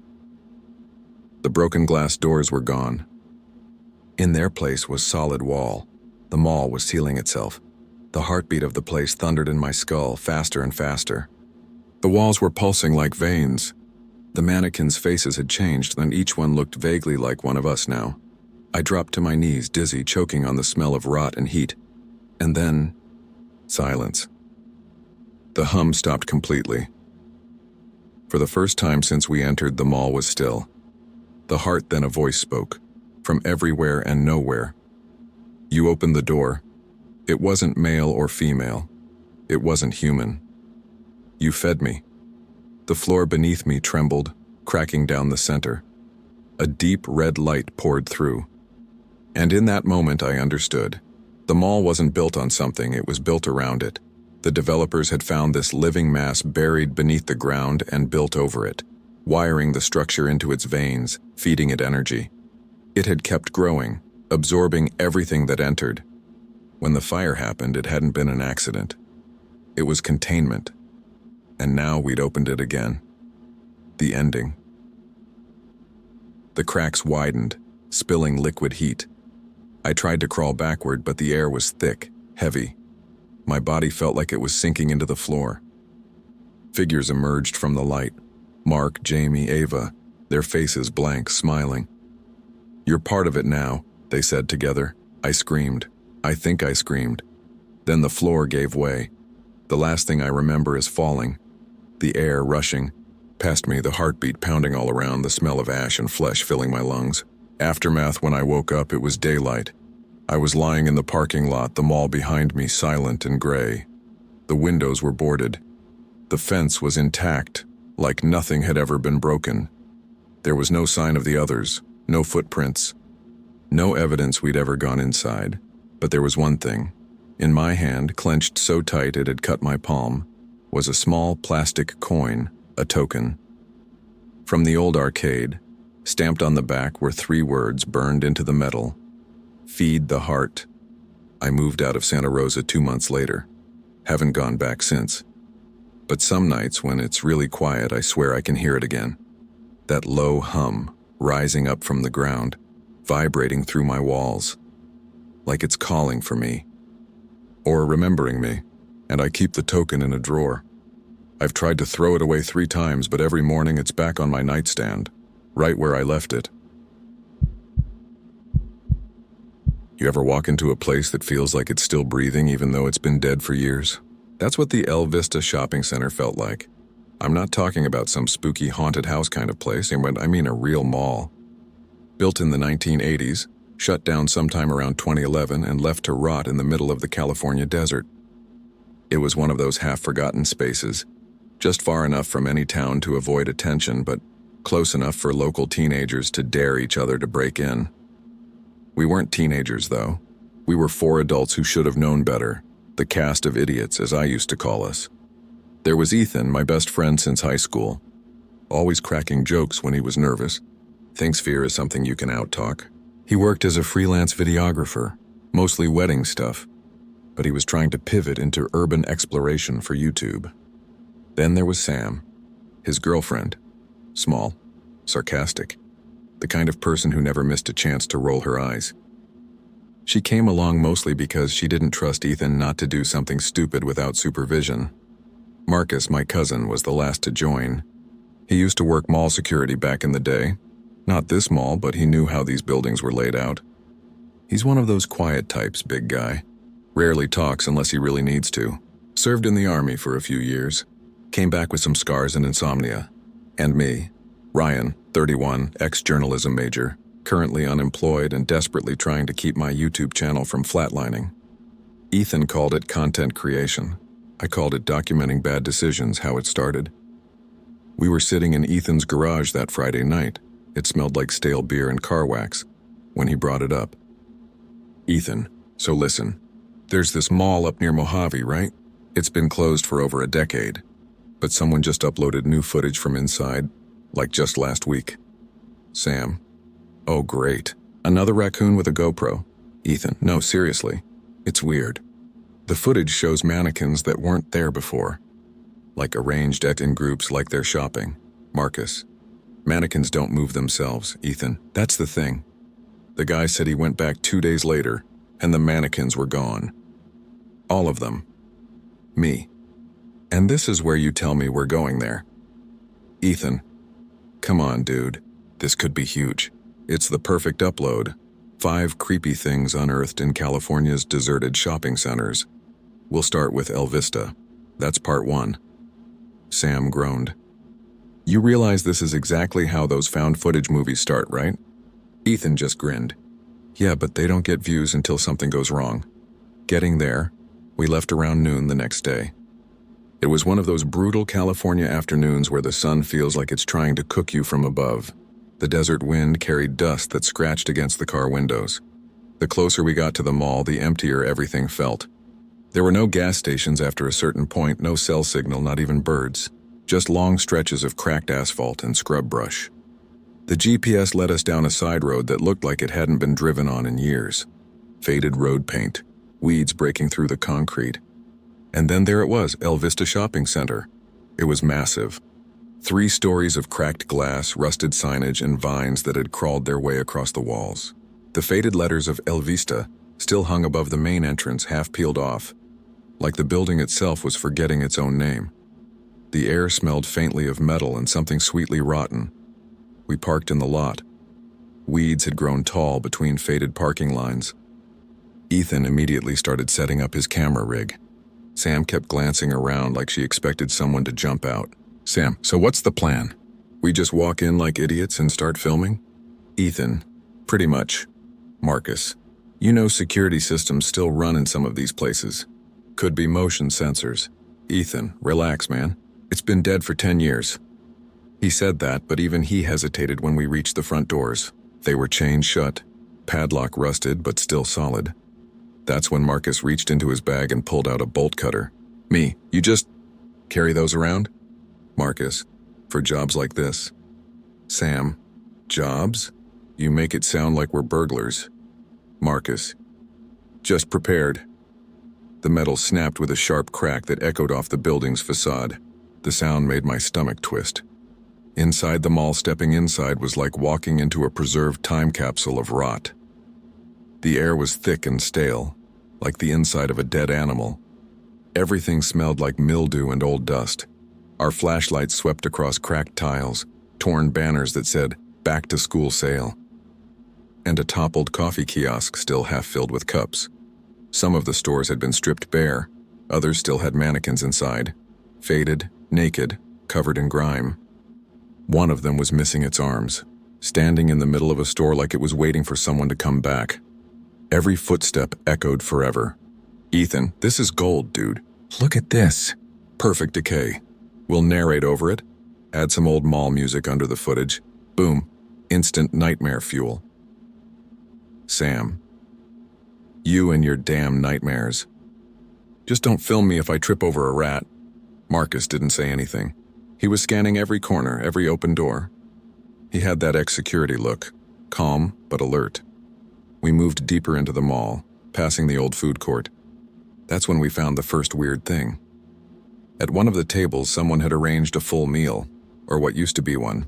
The broken glass doors were gone. In their place was solid wall. The mall was sealing itself. The heartbeat of the place thundered in my skull, faster and faster. The walls were pulsing like veins. The mannequins' faces had changed, and each one looked vaguely like one of us now. I dropped to my knees, dizzy, choking on the smell of rot and heat. And then, silence. The hum stopped completely. For the first time since we entered, the mall was still. The heart, then a voice spoke, from everywhere and nowhere. "You opened the door. It wasn't male or female. It wasn't human. You fed me." The floor beneath me trembled, cracking down the center. A deep red light poured through. And in that moment I understood. The mall wasn't built on something, it was built around it. The developers had found this living mass buried beneath the ground and built over it, wiring the structure into its veins, feeding it energy. It had kept growing, absorbing everything that entered. When the fire happened, it hadn't been an accident. It was containment. And now we'd opened it again. The ending. The cracks widened, spilling liquid heat. I tried to crawl backward, but the air was thick, heavy. My body felt like it was sinking into the floor. Figures emerged from the light. Mark, Jamie, Ava, their faces blank, smiling. "You're part of it now," they said together. I screamed. I think I screamed. Then the floor gave way. The last thing I remember is falling. The air rushing. Past me, the heartbeat pounding all around, the smell of ash and flesh filling my lungs. Aftermath, when I woke up, it was daylight. I was lying in the parking lot, the mall behind me silent and gray. The windows were boarded. The fence was intact, like nothing had ever been broken. There was no sign of the others, no footprints, no evidence we'd ever gone inside. But there was one thing. In my hand, clenched so tight it had cut my palm, was a small plastic coin, a token. From the old arcade, stamped on the back were 3 words burned into the metal. "Feed the heart." I moved out of Santa Rosa 2 months later. Haven't gone back since. But some nights when it's really quiet, I swear I can hear it again. That low hum, rising up from the ground, vibrating through my walls. Like it's calling for me. Or remembering me, and I keep the token in a drawer. I've tried to throw it away 3 times, but every morning it's back on my nightstand, right where I left it. You ever walk into a place that feels like it's still breathing even though it's been dead for years? That's what the El Vista shopping center felt like. I'm not talking about some spooky haunted house kind of place, I mean a real mall. Built in the 1980s, shut down sometime around 2011 and left to rot in the middle of the California desert. It was one of those half-forgotten spaces, just far enough from any town to avoid attention, but close enough for local teenagers to dare each other to break in. We weren't teenagers, though. We were 4 adults who should have known better, the cast of idiots, as I used to call us. There was Ethan, my best friend since high school, always cracking jokes when he was nervous. Thinks fear is something you can out-talk. He worked as a freelance videographer, mostly wedding stuff, but he was trying to pivot into urban exploration for YouTube. Then there was Sam, his girlfriend, small, sarcastic, the kind of person who never missed a chance to roll her eyes. She came along mostly because she didn't trust Ethan not to do something stupid without supervision. Marcus, my cousin, was the last to join. He used to work mall security back in the day. Not this mall, but he knew how these buildings were laid out. He's one of those quiet types, big guy. Rarely talks unless he really needs to. Served in the army for a few years. Came back with some scars and insomnia. And me, Ryan, 31, ex-journalism major, currently unemployed and desperately trying to keep my YouTube channel from flatlining. Ethan called it content creation. I called it documenting bad decisions, how it started. We were sitting in Ethan's garage that Friday night. It smelled like stale beer and car wax when he brought it up. Ethan, so listen, there's this mall up near Mojave, right? It's been closed for over a decade, but someone just uploaded new footage from inside, like just last week. Sam, oh great, another raccoon with a GoPro. Ethan, no, seriously, it's weird. The footage shows mannequins that weren't there before, like arranged in groups like they're shopping. Marcus, mannequins don't move themselves, Ethan, that's the thing. The guy said he went back 2 days later, and the mannequins were gone. All of them. Me. And this is where you tell me we're going there. Ethan, come on, dude. This could be huge. It's the perfect upload. 5 creepy things unearthed in California's deserted shopping centers. We'll start with El Vista. That's part 1. Sam groaned. You realize this is exactly how those found footage movies start, right? Ethan just grinned. Yeah, but they don't get views until something goes wrong. Getting there, we left around noon the next day. It was one of those brutal California afternoons where the sun feels like it's trying to cook you from above. The desert wind carried dust that scratched against the car windows. The closer we got to the mall, the emptier everything felt. There were no gas stations after a certain point, no cell signal, not even birds. Just long stretches of cracked asphalt and scrub brush. The GPS led us down a side road that looked like it hadn't been driven on in years. Faded road paint, weeds breaking through the concrete. And then there it was, El Vista Shopping Center. It was massive. 3 stories of cracked glass, rusted signage, and vines that had crawled their way across the walls. The faded letters of El Vista still hung above the main entrance, half peeled off, like the building itself was forgetting its own name. The air smelled faintly of metal and something sweetly rotten. We parked in the lot. Weeds had grown tall between faded parking lines. Ethan immediately started setting up his camera rig. Sam kept glancing around like she expected someone to jump out. Sam, so what's the plan? We just walk in like idiots and start filming? Ethan, pretty much. Marcus, you know security systems still run in some of these places. Could be motion sensors. Ethan, relax, man. It's been dead for 10 years. He said that, but even he hesitated when we reached the front doors. They were chained shut, padlock rusted but still solid. That's when Marcus reached into his bag and pulled out a bolt cutter. Me, you just carry those around? Marcus, for jobs like this. Sam, jobs? You make it sound like we're burglars. Marcus, just prepared. The metal snapped with a sharp crack that echoed off the building's facade. The sound made my stomach twist. Inside the mall, stepping inside was like walking into a preserved time capsule of rot. The air was thick and stale, like the inside of a dead animal. Everything smelled like mildew and old dust. Our flashlights swept across cracked tiles, torn banners that said, "Back to School Sale," and a toppled coffee kiosk still half filled with cups. Some of the stores had been stripped bare, others still had mannequins inside, faded, naked, covered in grime. One of them was missing its arms, standing in the middle of a store like it was waiting for someone to come back. Every footstep echoed forever. Ethan, this is gold, dude. Look at this. Perfect decay. We'll narrate over it, add some old mall music under the footage. Boom. Instant nightmare fuel. Sam. You and your damn nightmares. Just don't film me if I trip over a rat. Marcus didn't say anything. He was scanning every corner, every open door. He had that ex-security look, calm but alert. We moved deeper into the mall, passing the old food court. That's when we found the first weird thing. At one of the tables, someone had arranged a full meal, or what used to be one.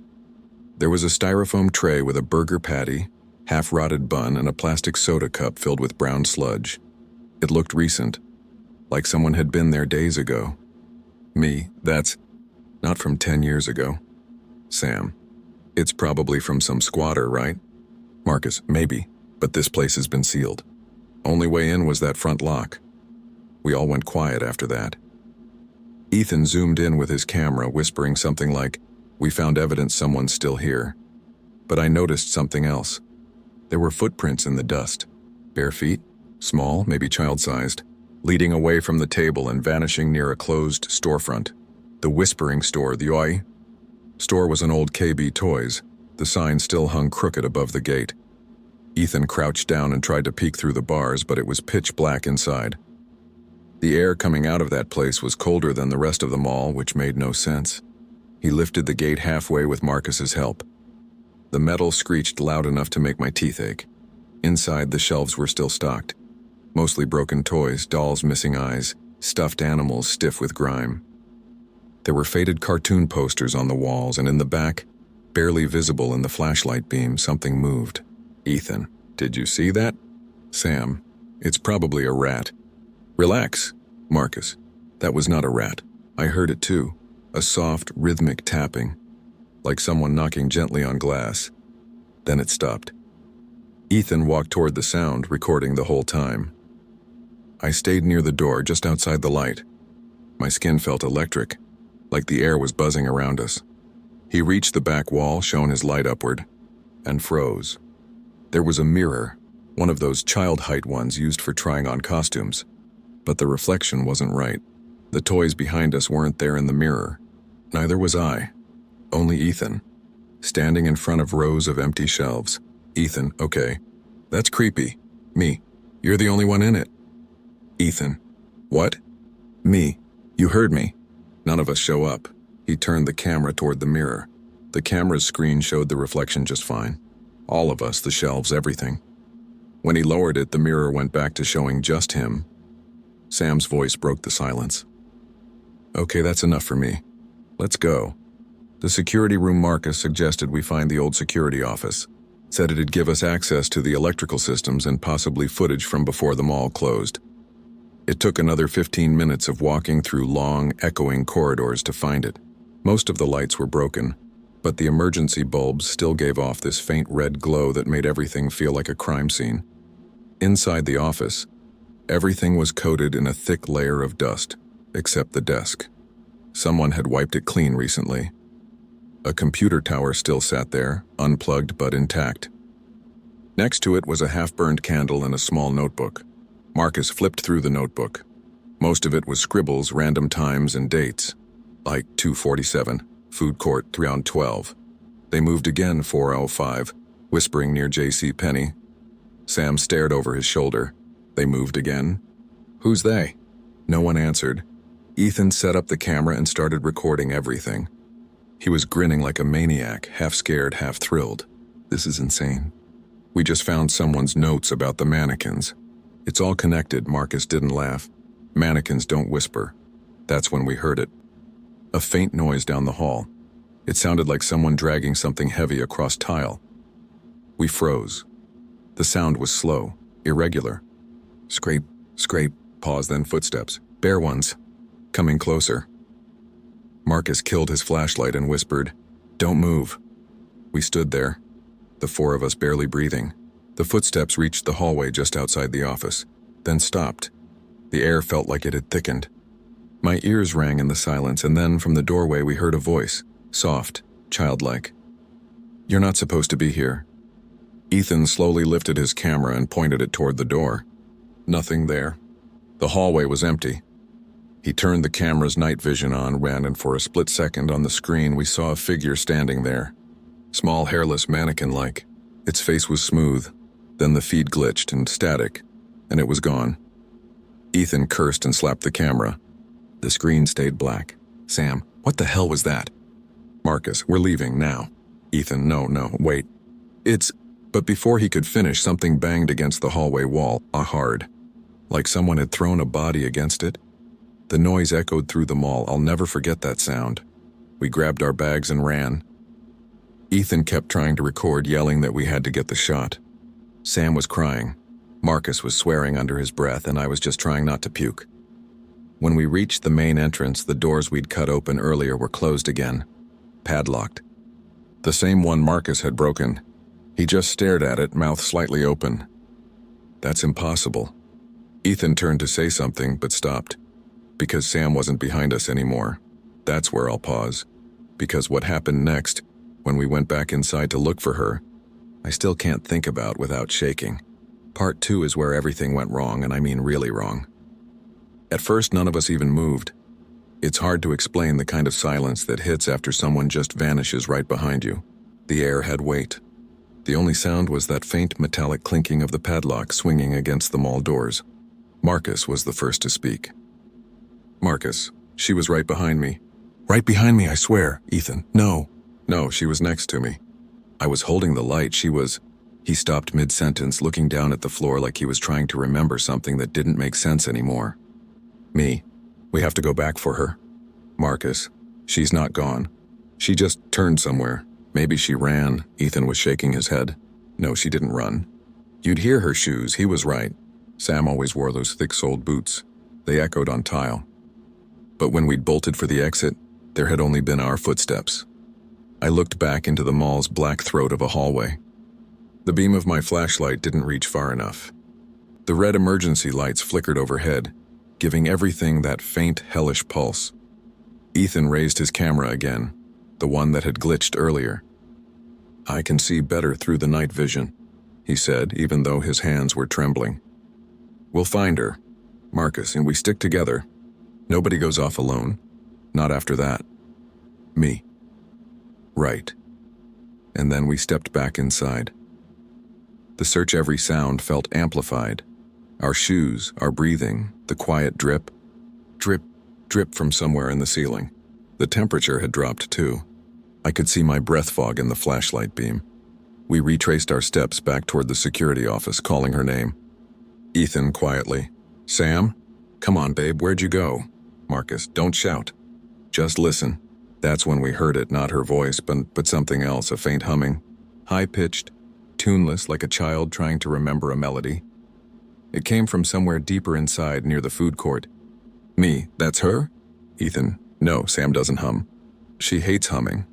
There was a styrofoam tray with a burger patty, half-rotted bun, and a plastic soda cup filled with brown sludge. It looked recent, like someone had been there days ago. Me, that's not from 10 years ago. Sam, it's probably from some squatter, right? Marcus, maybe, but this place has been sealed. Only way in was that front lock. We all went quiet after that. Ethan zoomed in with his camera, whispering something like, "We found evidence someone's still here." But I noticed something else. There were footprints in the dust. Bare feet, small, maybe child-sized, leading away from the table and vanishing near a closed storefront. The Whispering Store, the OI store, was an old KB Toys. The sign still hung crooked above the gate. Ethan crouched down and tried to peek through the bars, but it was pitch black inside. The air coming out of that place was colder than the rest of the mall, which made no sense. He lifted the gate halfway with Marcus's help. The metal screeched loud enough to make my teeth ache. Inside, the shelves were still stocked. Mostly broken toys, dolls missing eyes, stuffed animals stiff with grime. There were faded cartoon posters on the walls, and in the back, barely visible in the flashlight beam, something moved. Ethan, did you see that? Sam, it's probably a rat. Relax, Marcus. That was not a rat. I heard it too. A soft, rhythmic tapping, like someone knocking gently on glass. Then it stopped. Ethan walked toward the sound, recording the whole time. I stayed near the door, just outside the light. My skin felt electric, like the air was buzzing around us. He reached the back wall, shone his light upward, and froze. There was a mirror, one of those child-height ones used for trying on costumes. But the reflection wasn't right. The toys behind us weren't there in the mirror. Neither was I. Only Ethan, standing in front of rows of empty shelves. Ethan, okay. That's creepy. Me, you're the only one in it. Ethan, what? Me, you heard me. None of us show up. He turned the camera toward the mirror. The camera's screen showed the reflection just fine. All of us, the shelves, everything. When he lowered it, the mirror went back to showing just him. Sam's voice broke the silence. Okay, that's enough for me. Let's go. The security room Marcus suggested we find the old security office. Said it'd give us access to the electrical systems and possibly footage from before the mall closed. It took another 15 minutes of walking through long, echoing corridors to find it. Most of the lights were broken, but the emergency bulbs still gave off this faint red glow that made everything feel like a crime scene. Inside the office, everything was coated in a thick layer of dust, except the desk. Someone had wiped it clean recently. A computer tower still sat there, unplugged but intact. Next to it was a half-burned candle and a small notebook. Marcus flipped through the notebook. Most of it was scribbles, random times, and dates. Like 2:47, food court, 3:12. They moved again, 4:05, whispering near J.C. Penney. Sam stared over his shoulder. They moved again. Who's they? No one answered. Ethan set up the camera and started recording everything. He was grinning like a maniac, half scared, half thrilled. This is insane. We just found someone's notes about the mannequins. It's all connected, Marcus didn't laugh. Mannequins don't whisper. That's when we heard it. A faint noise down the hall. It sounded like someone dragging something heavy across tile. We froze. The sound was slow, irregular. Scrape, scrape, pause, then footsteps. Bare ones. Coming closer. Marcus killed his flashlight and whispered, "Don't move." We stood there, the four of us barely breathing. The footsteps reached the hallway just outside the office, then stopped. The air felt like it had thickened. My ears rang in the silence, and then from the doorway we heard a voice, soft, childlike. "You're not supposed to be here." Ethan slowly lifted his camera and pointed it toward the door. Nothing there. The hallway was empty. He turned the camera's night vision on, ran, and for a split second on the screen we saw a figure standing there. Small, hairless, mannequin-like. Its face was smooth. Then the feed glitched and static, and it was gone. Ethan cursed and slapped the camera. The screen stayed black. Sam, what the hell was that? Marcus, we're leaving now. Ethan, no, wait. But before he could finish, something banged against the hallway wall, hard. Like someone had thrown a body against it. The noise echoed through the mall. I'll never forget that sound. We grabbed our bags and ran. Ethan kept trying to record, yelling that we had to get the shot. Sam was crying. Marcus was swearing under his breath, and I was just trying not to puke. When we reached the main entrance, the doors we'd cut open earlier were closed again, padlocked. The same one Marcus had broken. He just stared at it, mouth slightly open. That's impossible. Ethan turned to say something, but stopped. Because Sam wasn't behind us anymore. That's where I'll pause. Because what happened next, when we went back inside to look for her, I still can't think about without shaking. Part 2 is where everything went wrong, and I mean really wrong. At first, none of us even moved. It's hard to explain the kind of silence that hits after someone just vanishes right behind you. The air had weight. The only sound was that faint metallic clinking of the padlock swinging against the mall doors. Marcus was the first to speak. Marcus, she was right behind me. Right behind me, I swear, Ethan. No, she was next to me. I was holding the light, He stopped mid-sentence, looking down at the floor like he was trying to remember something that didn't make sense anymore. Me, we have to go back for her. Marcus, she's not gone. She just turned somewhere. Maybe she ran. Ethan was shaking his head. No, she didn't run. You'd hear her shoes, he was right. Sam always wore those thick-soled boots. They echoed on tile. But when we'd bolted for the exit, there had only been our footsteps. I looked back into the mall's black throat of a hallway. The beam of my flashlight didn't reach far enough. The red emergency lights flickered overhead, giving everything that faint, hellish pulse. Ethan raised his camera again, the one that had glitched earlier. I can see better through the night vision, he said, even though his hands were trembling. We'll find her, Marcus, and we stick together. Nobody goes off alone. Not after that. Me. Right. And then we stepped back inside. The search, every sound felt amplified. Our shoes, our breathing, the quiet drip. Drip, drip from somewhere in the ceiling. The temperature had dropped too. I could see my breath fog in the flashlight beam. We retraced our steps back toward the security office, calling her name. Ethan quietly. Sam? Come on, babe, where'd you go? Marcus, don't shout. Just listen. That's when we heard it, not her voice, but something else, a faint humming. High-pitched, tuneless, like a child trying to remember a melody. It came from somewhere deeper inside, near the food court. Me, that's her? Ethan, no, Sam doesn't hum. She hates humming.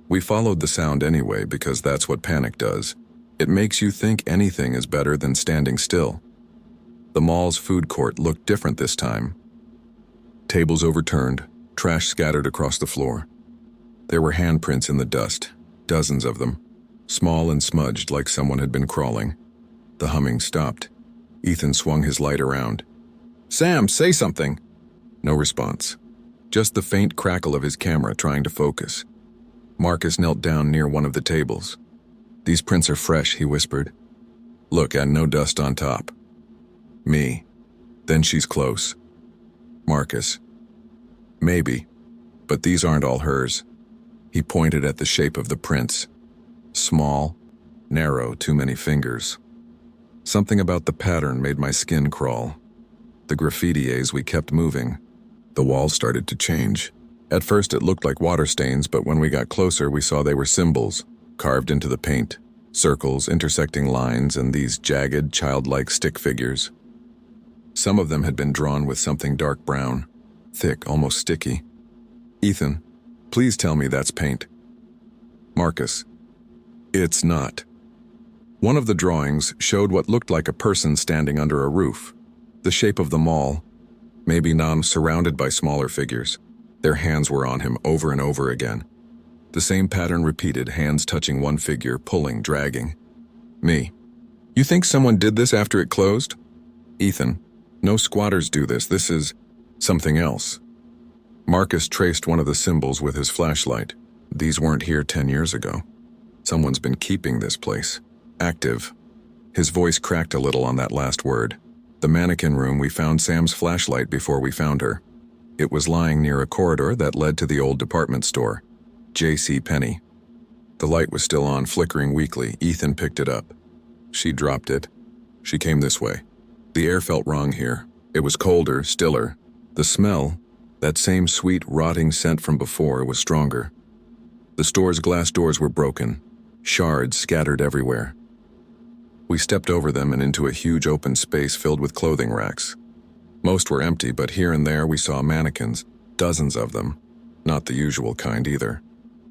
We followed the sound anyway because that's what panic does. It makes you think anything is better than standing still. The mall's food court looked different this time. Tables overturned, trash scattered across the floor. There were handprints in the dust, dozens of them, small and smudged like someone had been crawling. The humming stopped. Ethan swung his light around. Sam, say something! No response. Just the faint crackle of his camera trying to focus. Marcus knelt down near one of the tables. These prints are fresh, he whispered. Look, and no dust on top. Me. Then she's close. Marcus. Maybe, but these aren't all hers. He pointed at the shape of the prints. Small, narrow, too many fingers. Something about the pattern made my skin crawl. The graffiti as we kept moving. The walls started to change. At first it looked like water stains, but when we got closer we saw they were symbols, carved into the paint. Circles, intersecting lines, and these jagged, childlike stick figures. Some of them had been drawn with something dark brown, thick, almost sticky. Ethan, please tell me that's paint. Marcus, it's not. One of the drawings showed what looked like a person standing under a roof, the shape of the mall, maybe surrounded by smaller figures. Their hands were on him over and over again. The same pattern repeated, hands touching one figure, pulling, dragging. Me. You think someone did this after it closed? Ethan, no squatters do this. This is something else. Marcus traced one of the symbols with his flashlight. These weren't here 10 years ago. Someone's been keeping this place. Active. His voice cracked a little on that last word. The mannequin room, we found Sam's flashlight before we found her. It was lying near a corridor that led to the old department store, J.C. Penney. The light was still on, flickering weakly. Ethan picked it up. She dropped it. She came this way. The air felt wrong here. It was colder, stiller. The smell, that same sweet, rotting scent from before, was stronger. The store's glass doors were broken, shards scattered everywhere. We stepped over them and into a huge open space filled with clothing racks. Most were empty, but here and there we saw mannequins, dozens of them. Not the usual kind either.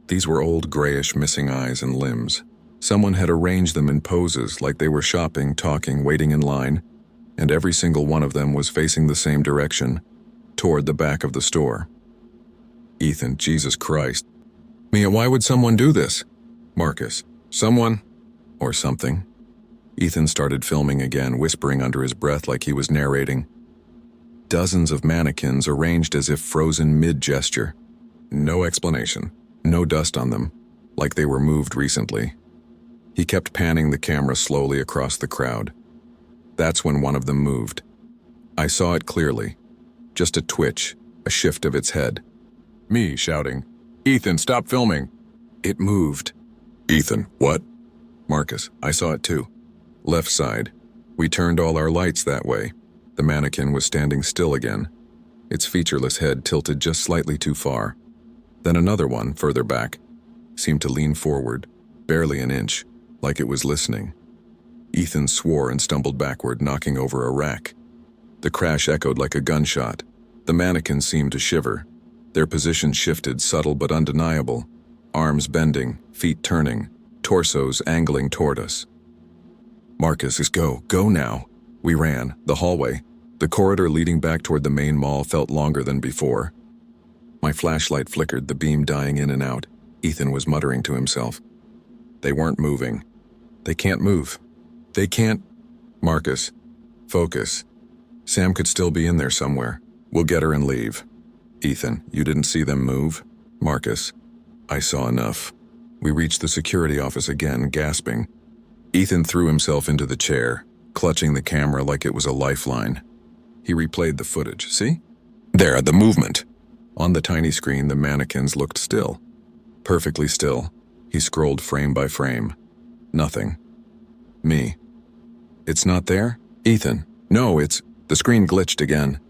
These were old grayish missing eyes and limbs. Someone had arranged them in poses like they were shopping, talking, waiting in line, and every single one of them was facing the same direction, toward the back of the store. Ethan, Jesus Christ. Mia, why would someone do this? Marcus, someone or something. Ethan started filming again, whispering under his breath like he was narrating. Dozens of mannequins arranged as if frozen mid-gesture. No explanation, no dust on them, like they were moved recently. He kept panning the camera slowly across the crowd. That's when one of them moved. I saw it clearly. Just a twitch, a shift of its head. Me shouting, "Ethan, stop filming!" It moved. Ethan, what? Marcus, I saw it too. Left side. We turned all our lights that way. The mannequin was standing still again, its featureless head tilted just slightly too far. Then another one, further back, seemed to lean forward, barely an inch, like it was listening. Ethan swore and stumbled backward, knocking over a rack. The crash echoed like a gunshot. The mannequins seemed to shiver. Their position shifted, subtle but undeniable. Arms bending, feet turning, torsos angling toward us. Marcus, go now. We ran, the hallway. The corridor leading back toward the main mall felt longer than before. My flashlight flickered, the beam dying in and out. Ethan was muttering to himself. They weren't moving. They can't move. They can't. Marcus, focus. Sam could still be in there somewhere. We'll get her and leave. Ethan, you didn't see them move? Marcus, I saw enough. We reached the security office again, gasping. Ethan threw himself into the chair, clutching the camera like it was a lifeline. He replayed the footage. See? There, the movement. On the tiny screen, the mannequins looked still. Perfectly still. He scrolled frame by frame. Nothing. Me. It's not there? Ethan. No, it's... The screen glitched again.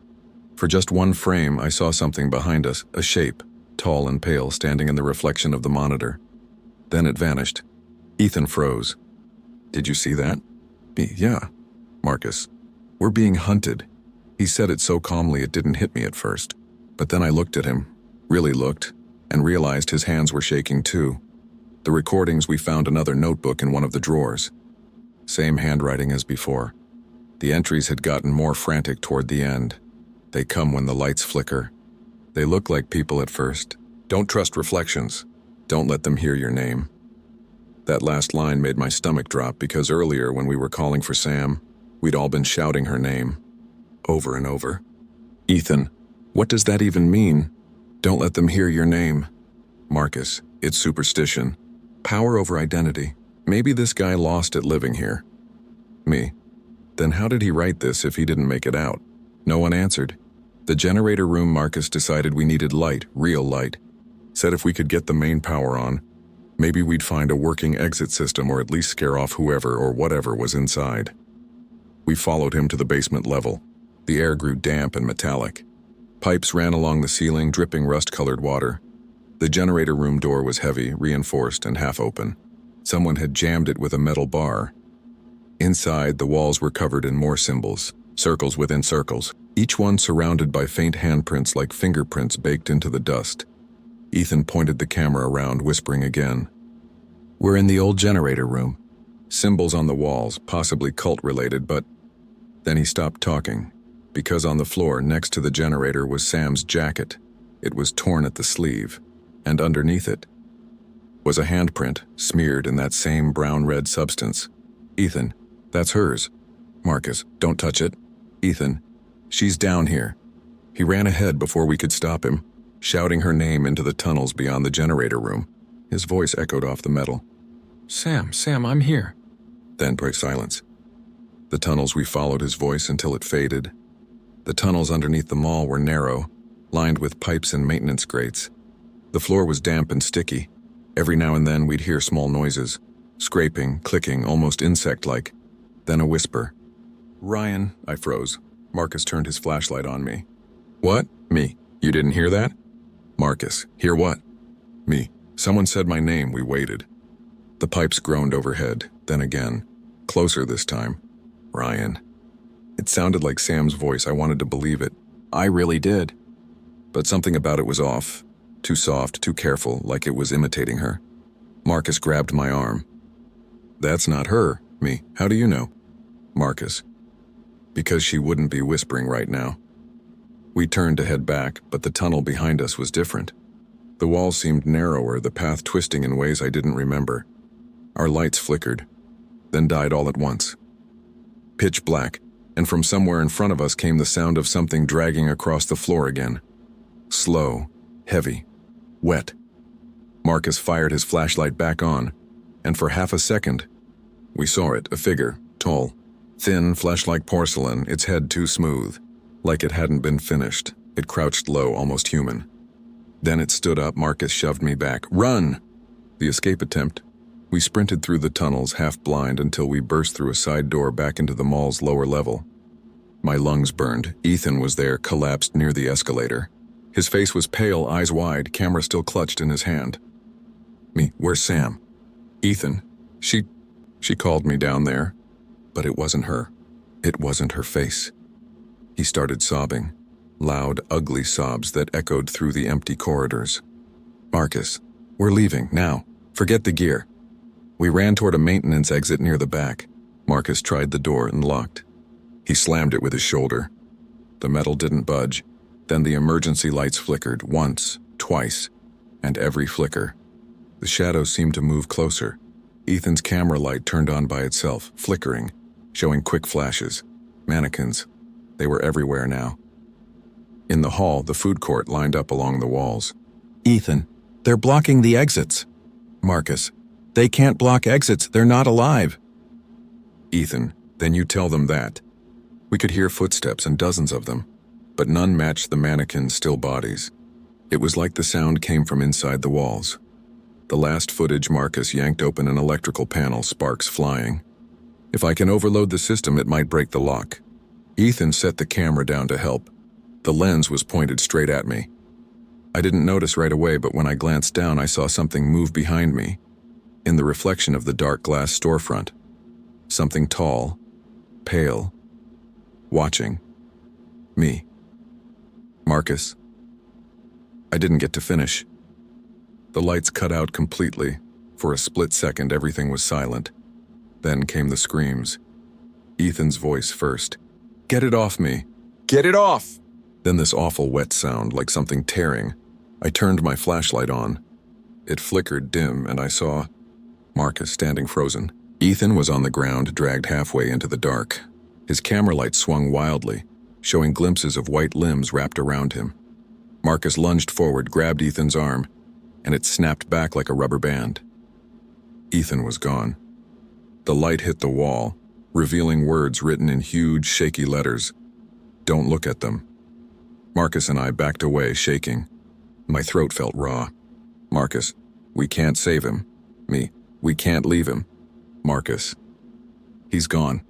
For just one frame, I saw something behind us, a shape, tall and pale, standing in the reflection of the monitor. Then it vanished. Ethan froze. Did you see that? Me, yeah. Marcus. We're being hunted. He said it so calmly it didn't hit me at first. But then I looked at him, really looked, and realized his hands were shaking too. The recordings, we found another notebook in one of the drawers. Same handwriting as before. The entries had gotten more frantic toward the end. They come when the lights flicker. They look like people at first. Don't trust reflections. Don't let them hear your name. That last line made my stomach drop because earlier when we were calling for Sam, we'd all been shouting her name. Over and over. Ethan, what does that even mean? Don't let them hear your name. Marcus, it's superstition. Power over identity. Maybe this guy lost it living here. Me. Then how did he write this if he didn't make it out? No one answered. The generator room, Marcus decided we needed light, real light. Said if we could get the main power on, maybe we'd find a working exit system or at least scare off whoever or whatever was inside. We followed him to the basement level. The air grew damp and metallic. Pipes ran along the ceiling, dripping rust-colored water. The generator room door was heavy, reinforced, and half open. Someone had jammed it with a metal bar. Inside, the walls were covered in more symbols, circles within circles, each one surrounded by faint handprints like fingerprints baked into the dust. Ethan pointed the camera around, whispering again. We're in the old generator room. Symbols on the walls, possibly cult-related, but... Then he stopped talking, because on the floor next to the generator was Sam's jacket. It was torn at the sleeve, and underneath it was a handprint smeared in that same brown-red substance. Ethan, that's hers. Marcus, don't touch it. Ethan, she's down here. He ran ahead before we could stop him, shouting her name into the tunnels beyond the generator room. His voice echoed off the metal. Sam, I'm here. Then brief silence. The tunnels, we followed his voice until it faded. The tunnels underneath the mall were narrow, lined with pipes and maintenance grates. The floor was damp and sticky. Every now and then we'd hear small noises, scraping, clicking, almost insect-like. Then a whisper. Ryan, I froze. Marcus turned his flashlight on me. What? Me. You didn't hear that? Marcus, hear what? Me. Someone said my name, we waited. The pipes groaned overhead, then again. Closer this time. Ryan. It sounded like Sam's voice. I wanted to believe it. I really did. But something about it was off. Too soft, too careful, like it was imitating her. Marcus grabbed my arm. That's not her. Me. How do you know? Marcus. Because she wouldn't be whispering right now. We turned to head back, but the tunnel behind us was different. The walls seemed narrower, the path twisting in ways I didn't remember. Our lights flickered, then died all at once. Pitch black, and from somewhere in front of us came the sound of something dragging across the floor again. Slow, heavy, wet. Marcus fired his flashlight back on, and for half a second, we saw it, a figure, tall, thin, flesh-like porcelain, its head too smooth. Like it hadn't been finished. It crouched low, almost human. Then it stood up. Marcus shoved me back. Run! The escape attempt. We sprinted through the tunnels, half blind, until we burst through a side door back into the mall's lower level. My lungs burned. Ethan was there, collapsed near the escalator. His face was pale, eyes wide, camera still clutched in his hand. Me, where's Sam? Ethan. She called me down there. But it wasn't her. It wasn't her face. He started sobbing, loud, ugly sobs that echoed through the empty corridors. Marcus, we're leaving, now. Forget the gear. We ran toward a maintenance exit near the back. Marcus tried the door and locked. He slammed it with his shoulder. The metal didn't budge. Then the emergency lights flickered, once, twice, and every flicker. The shadows seemed to move closer. Ethan's camera light turned on by itself, flickering, showing quick flashes. Mannequins. They were everywhere now. In the hall, the food court lined up along the walls. Ethan, they're blocking the exits. Marcus, they can't block exits, they're not alive. Ethan, then you tell them that. We could hear footsteps and dozens of them, but none matched the mannequins' still bodies. It was like the sound came from inside the walls. The last footage, Marcus yanked open an electrical panel, sparks flying. If I can overload the system, it might break the lock. Ethan set the camera down to help. The lens was pointed straight at me. I didn't notice right away, but when I glanced down, I saw something move behind me, in the reflection of the dark glass storefront. Something tall, pale, watching me. Marcus. I didn't get to finish. The lights cut out completely. For a split second, everything was silent. Then came the screams. Ethan's voice first. Get it off me. Get it off! Then this awful wet sound, like something tearing. I turned my flashlight on. It flickered dim, and I saw Marcus standing frozen. Ethan was on the ground, dragged halfway into the dark. His camera light swung wildly, showing glimpses of white limbs wrapped around him. Marcus lunged forward, grabbed Ethan's arm, and it snapped back like a rubber band. Ethan was gone. The light hit the wall, revealing words written in huge, shaky letters. Don't look at them. Marcus and I backed away, shaking. My throat felt raw. Marcus, we can't save him. Me, we can't leave him. Marcus. He's gone.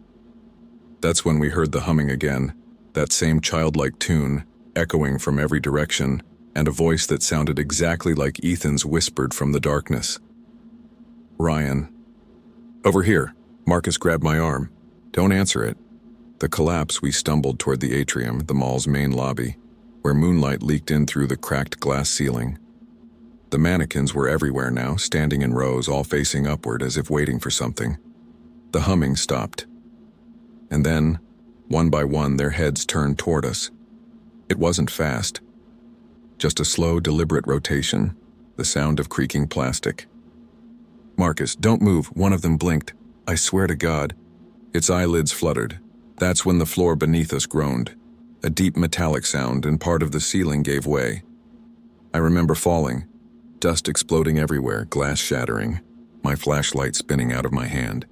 That's when we heard the humming again, that same childlike tune, echoing from every direction, and a voice that sounded exactly like Ethan's whispered from the darkness. Ryan. Over here. Marcus grabbed my arm. Don't answer it. The collapse, we stumbled toward the atrium, the mall's main lobby, where moonlight leaked in through the cracked glass ceiling. The mannequins were everywhere now, standing in rows, all facing upward as if waiting for something. The humming stopped. And then, one by one, their heads turned toward us. It wasn't fast. Just a slow, deliberate rotation, the sound of creaking plastic. Marcus, don't move. One of them blinked. I swear to God. Its eyelids fluttered. That's when the floor beneath us groaned. A deep metallic sound, and part of the ceiling gave way. I remember falling, dust exploding everywhere, glass shattering, my flashlight spinning out of my hand.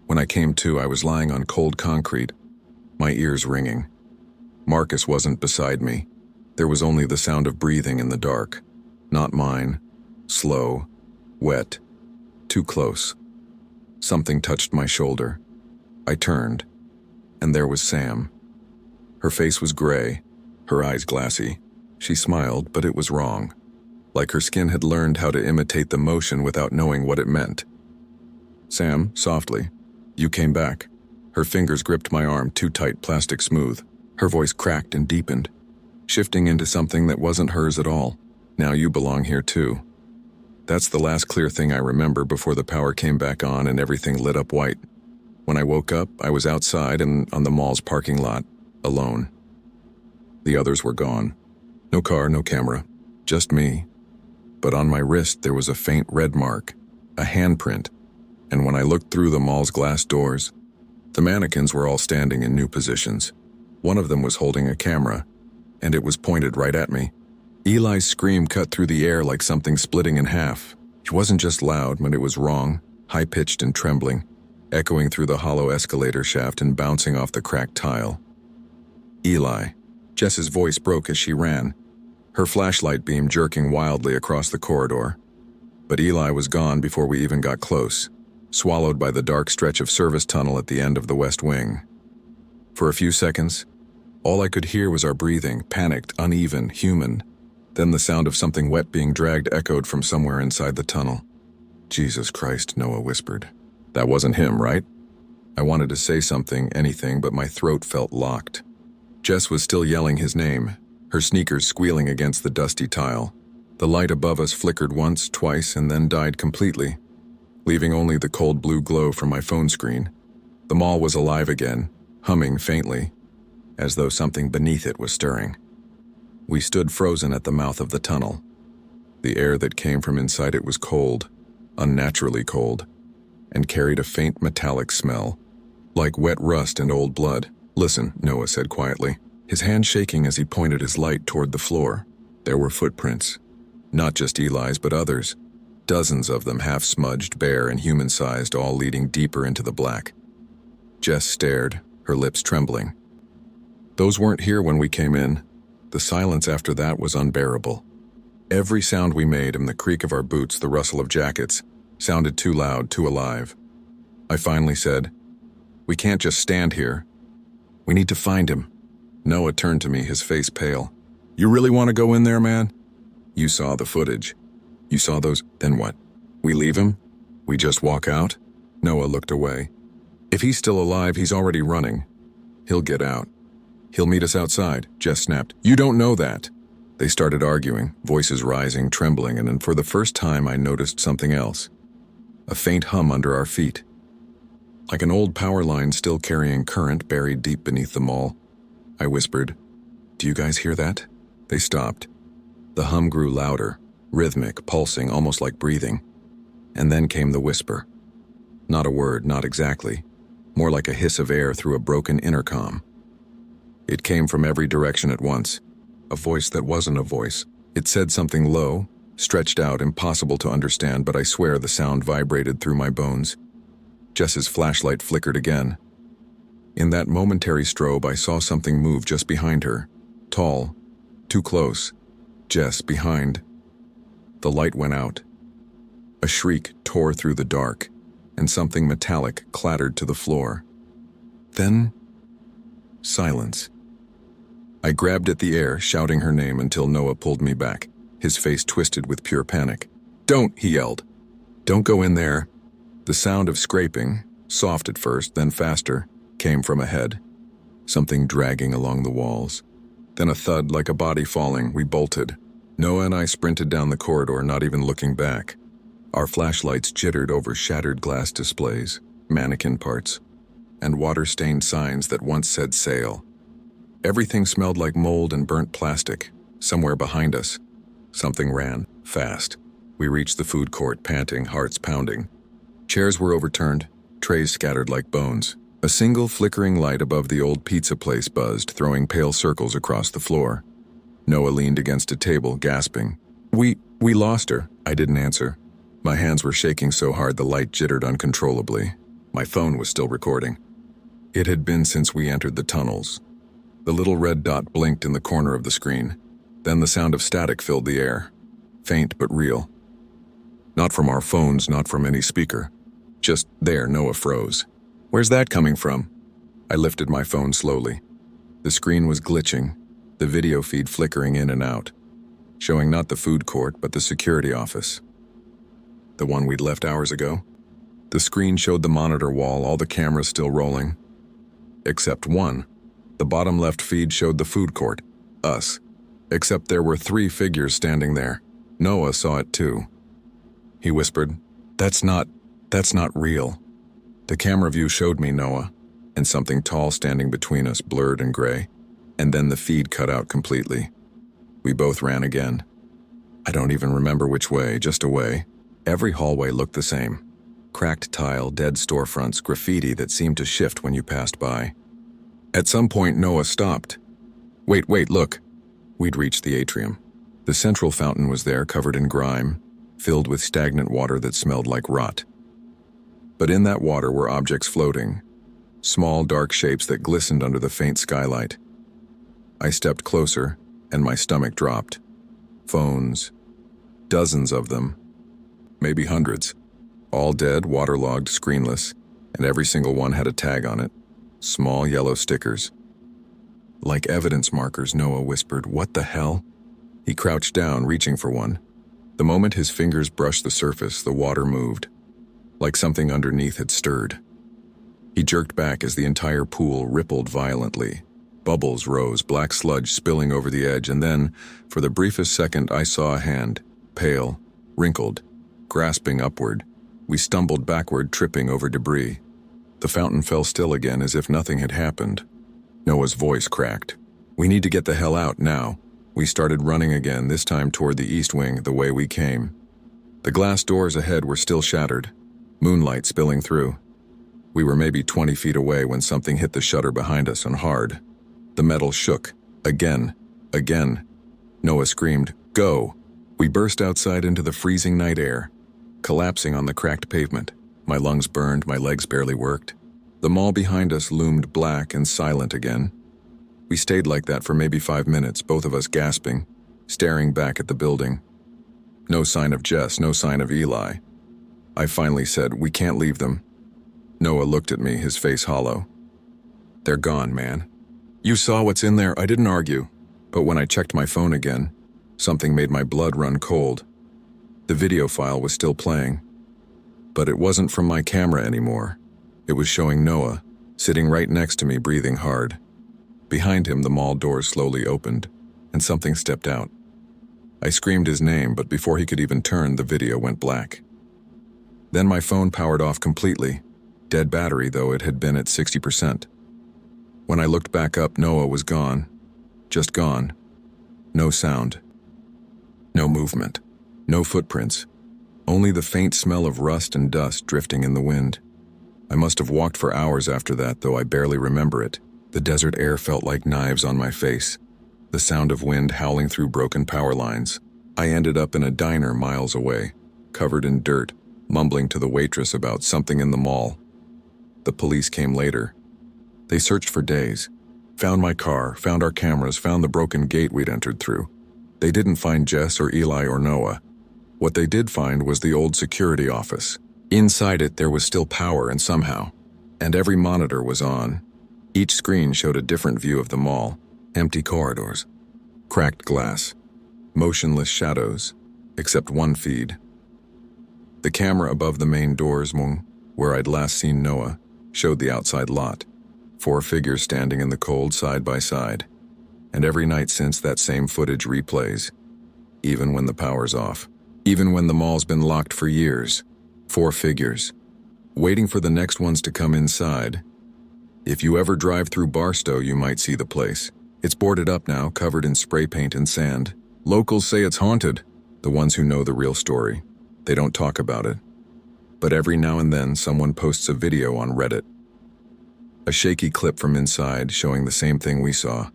When I came to, I was lying on cold concrete, my ears ringing. Marcus wasn't beside me. There was only the sound of breathing in the dark. Not mine. Slow. Wet. Too close. Something touched my shoulder. I turned, and there was Sam. Her face was gray, her eyes glassy. She smiled, but it was wrong. Like her skin had learned how to imitate the motion without knowing what it meant. Sam, softly, you came back. Her fingers gripped my arm, too tight, plastic smooth. Her voice cracked and deepened, shifting into something that wasn't hers at all. Now you belong here too. That's the last clear thing I remember before the power came back on and everything lit up white. When I woke up, I was outside and on the mall's parking lot, alone. The others were gone. No car, no camera, just me. But on my wrist there was a faint red mark, a handprint, and when I looked through the mall's glass doors, the mannequins were all standing in new positions. One of them was holding a camera, and it was pointed right at me. Eli's scream cut through the air like something splitting in half. It wasn't just loud, but it was wrong, high-pitched and trembling, echoing through the hollow escalator shaft and bouncing off the cracked tile. Eli. Jess's voice broke as she ran, her flashlight beam jerking wildly across the corridor. But Eli was gone before we even got close, swallowed by the dark stretch of service tunnel at the end of the west wing. For a few seconds, all I could hear was our breathing, panicked, uneven, human. Then the sound of something wet being dragged echoed from somewhere inside the tunnel. Jesus Christ, Noah whispered. That wasn't him, right? I wanted to say something, anything, but my throat felt locked. Jess was still yelling his name, her sneakers squealing against the dusty tile. The light above us flickered once, twice, and then died completely, leaving only the cold blue glow from my phone screen. The mall was alive again, humming faintly, as though something beneath it was stirring. We stood frozen at the mouth of the tunnel. The air that came from inside it was cold, unnaturally cold, and carried a faint metallic smell, like wet rust and old blood. Listen, Noah said quietly, his hand shaking as he pointed his light toward the floor. There were footprints, not just Eli's but others, dozens of them half-smudged, bare and human-sized, all leading deeper into the black. Jess stared, her lips trembling. Those weren't here when we came in. The silence after that was unbearable. Every sound we made, and the creak of our boots, the rustle of jackets, sounded too loud, too alive. I finally said, "We can't just stand here. We need to find him." Noah turned to me, his face pale. "You really want to go in there, man? You saw the footage. You saw those, then what? We leave him? We just walk out?" Noah looked away. "If he's still alive, he's already running. He'll get out. He'll meet us outside," Jess snapped. "You don't know that." They started arguing, voices rising, trembling, and then for the first time I noticed something else. A faint hum under our feet. Like an old power line still carrying current buried deep beneath the mall. I whispered, "Do you guys hear that?" They stopped. The hum grew louder, rhythmic, pulsing, almost like breathing. And then came the whisper. Not a word, not exactly. More like a hiss of air through a broken intercom. It came from every direction at once. A voice that wasn't a voice. It said something low, stretched out, impossible to understand, but I swear the sound vibrated through my bones. Jess's flashlight flickered again. In that momentary strobe, I saw something move just behind her. Tall, too close. Jess behind. The light went out. A shriek tore through the dark, and something metallic clattered to the floor. Then, silence. I grabbed at the air, shouting her name until Noah pulled me back, his face twisted with pure panic. "Don't!" he yelled. "Don't go in there." The sound of scraping, soft at first, then faster, came from ahead. Something dragging along the walls. Then a thud like a body falling. We bolted. Noah and I sprinted down the corridor, not even looking back. Our flashlights jittered over shattered glass displays, mannequin parts, and water-stained signs that once said sail. Everything smelled like mold and burnt plastic. Somewhere behind us, something ran, fast. We reached the food court, panting, hearts pounding. Chairs were overturned, trays scattered like bones. A single flickering light above the old pizza place buzzed, throwing pale circles across the floor. Noah leaned against a table, gasping. We lost her." I didn't answer. My hands were shaking so hard the light jittered uncontrollably. My phone was still recording. It had been since we entered the tunnels. The little red dot blinked in the corner of the screen. Then the sound of static filled the air. Faint but real. Not from our phones, not from any speaker. Just there. Noah froze. "Where's that coming from?" I lifted my phone slowly. The screen was glitching, the video feed flickering in and out, showing not the food court but the security office. The one we'd left hours ago. The screen showed the monitor wall, all the cameras still rolling. except one. The bottom left feed showed the food court, us. Except there were 3 figures standing there. Noah saw it too. He whispered, that's not real. The camera view showed me Noah, and something tall standing between us, blurred and gray, and then the feed cut out completely. We both ran again. I don't even remember which way, just away. Every hallway looked the same. Cracked tile, dead storefronts, graffiti that seemed to shift when you passed by. At some point, Noah stopped. Wait, look. We'd reached the atrium. The central fountain was there, covered in grime, filled with stagnant water that smelled like rot. But in that water were objects floating, small dark shapes that glistened under the faint skylight. I stepped closer, and my stomach dropped. Phones. Dozens of them. Maybe hundreds. All dead, waterlogged, screenless, and every single one had a tag on it. Small yellow stickers. Like evidence markers, Noah whispered, "What the hell?" He crouched down, reaching for one. The moment his fingers brushed the surface, the water moved, like something underneath had stirred. He jerked back as the entire pool rippled violently. Bubbles rose, black sludge spilling over the edge, and then, for the briefest second, I saw a hand, pale, wrinkled, grasping upward. We stumbled backward, tripping over debris. The fountain fell still again as if nothing had happened. Noah's voice cracked. "We need to get the hell out now." We started running again, this time toward the east wing, the way we came. The glass doors ahead were still shattered, moonlight spilling through. We were maybe 20 feet away when something hit the shutter behind us, and hard. The metal shook. Again. Noah screamed, "Go!" We burst outside into the freezing night air, collapsing on the cracked pavement. My lungs burned, my legs barely worked. The mall behind us loomed black and silent again. We stayed like that for maybe 5 minutes, both of us gasping, staring back at the building. No sign of Jess, no sign of Eli. I finally said, "We can't leave them." Noah looked at me, his face hollow. "They're gone, man. You saw what's in there." I didn't argue, but when I checked my phone again, something made my blood run cold. The video file was still playing, but it wasn't from my camera anymore. It was showing Noah, sitting right next to me, breathing hard. Behind him, the mall doors slowly opened, and something stepped out. I screamed his name, but before he could even turn, the video went black. Then my phone powered off completely, dead battery though it had been at 60%. When I looked back up, Noah was gone. Just gone. No sound. No movement. No footprints. Only the faint smell of rust and dust drifting in the wind. I must have walked for hours after that, though I barely remember it. The desert air felt like knives on my face. The sound of wind howling through broken power lines. I ended up in a diner miles away, covered in dirt, mumbling to the waitress about something in the mall. The police came later. They searched for days. Found my car, found our cameras, found the broken gate we'd entered through. They didn't find Jess or Eli or Noah. What they did find was the old security office. Inside it, there was still power, and every monitor was on. Each screen showed a different view of the mall. Empty corridors, cracked glass, motionless shadows, except one feed. The camera above the main doors, where I'd last seen Noah, showed the outside lot. 4 figures standing in the cold side by side. And every night since, that same footage replays. Even when the power's off. Even when the mall's been locked for years. 4 figures. Waiting for the next ones to come inside. If you ever drive through Barstow, you might see the place. It's boarded up now, covered in spray paint and sand. Locals say it's haunted. The ones who know the real story. They don't talk about it. But every now and then, someone posts a video on Reddit. A shaky clip from inside showing the same thing we saw.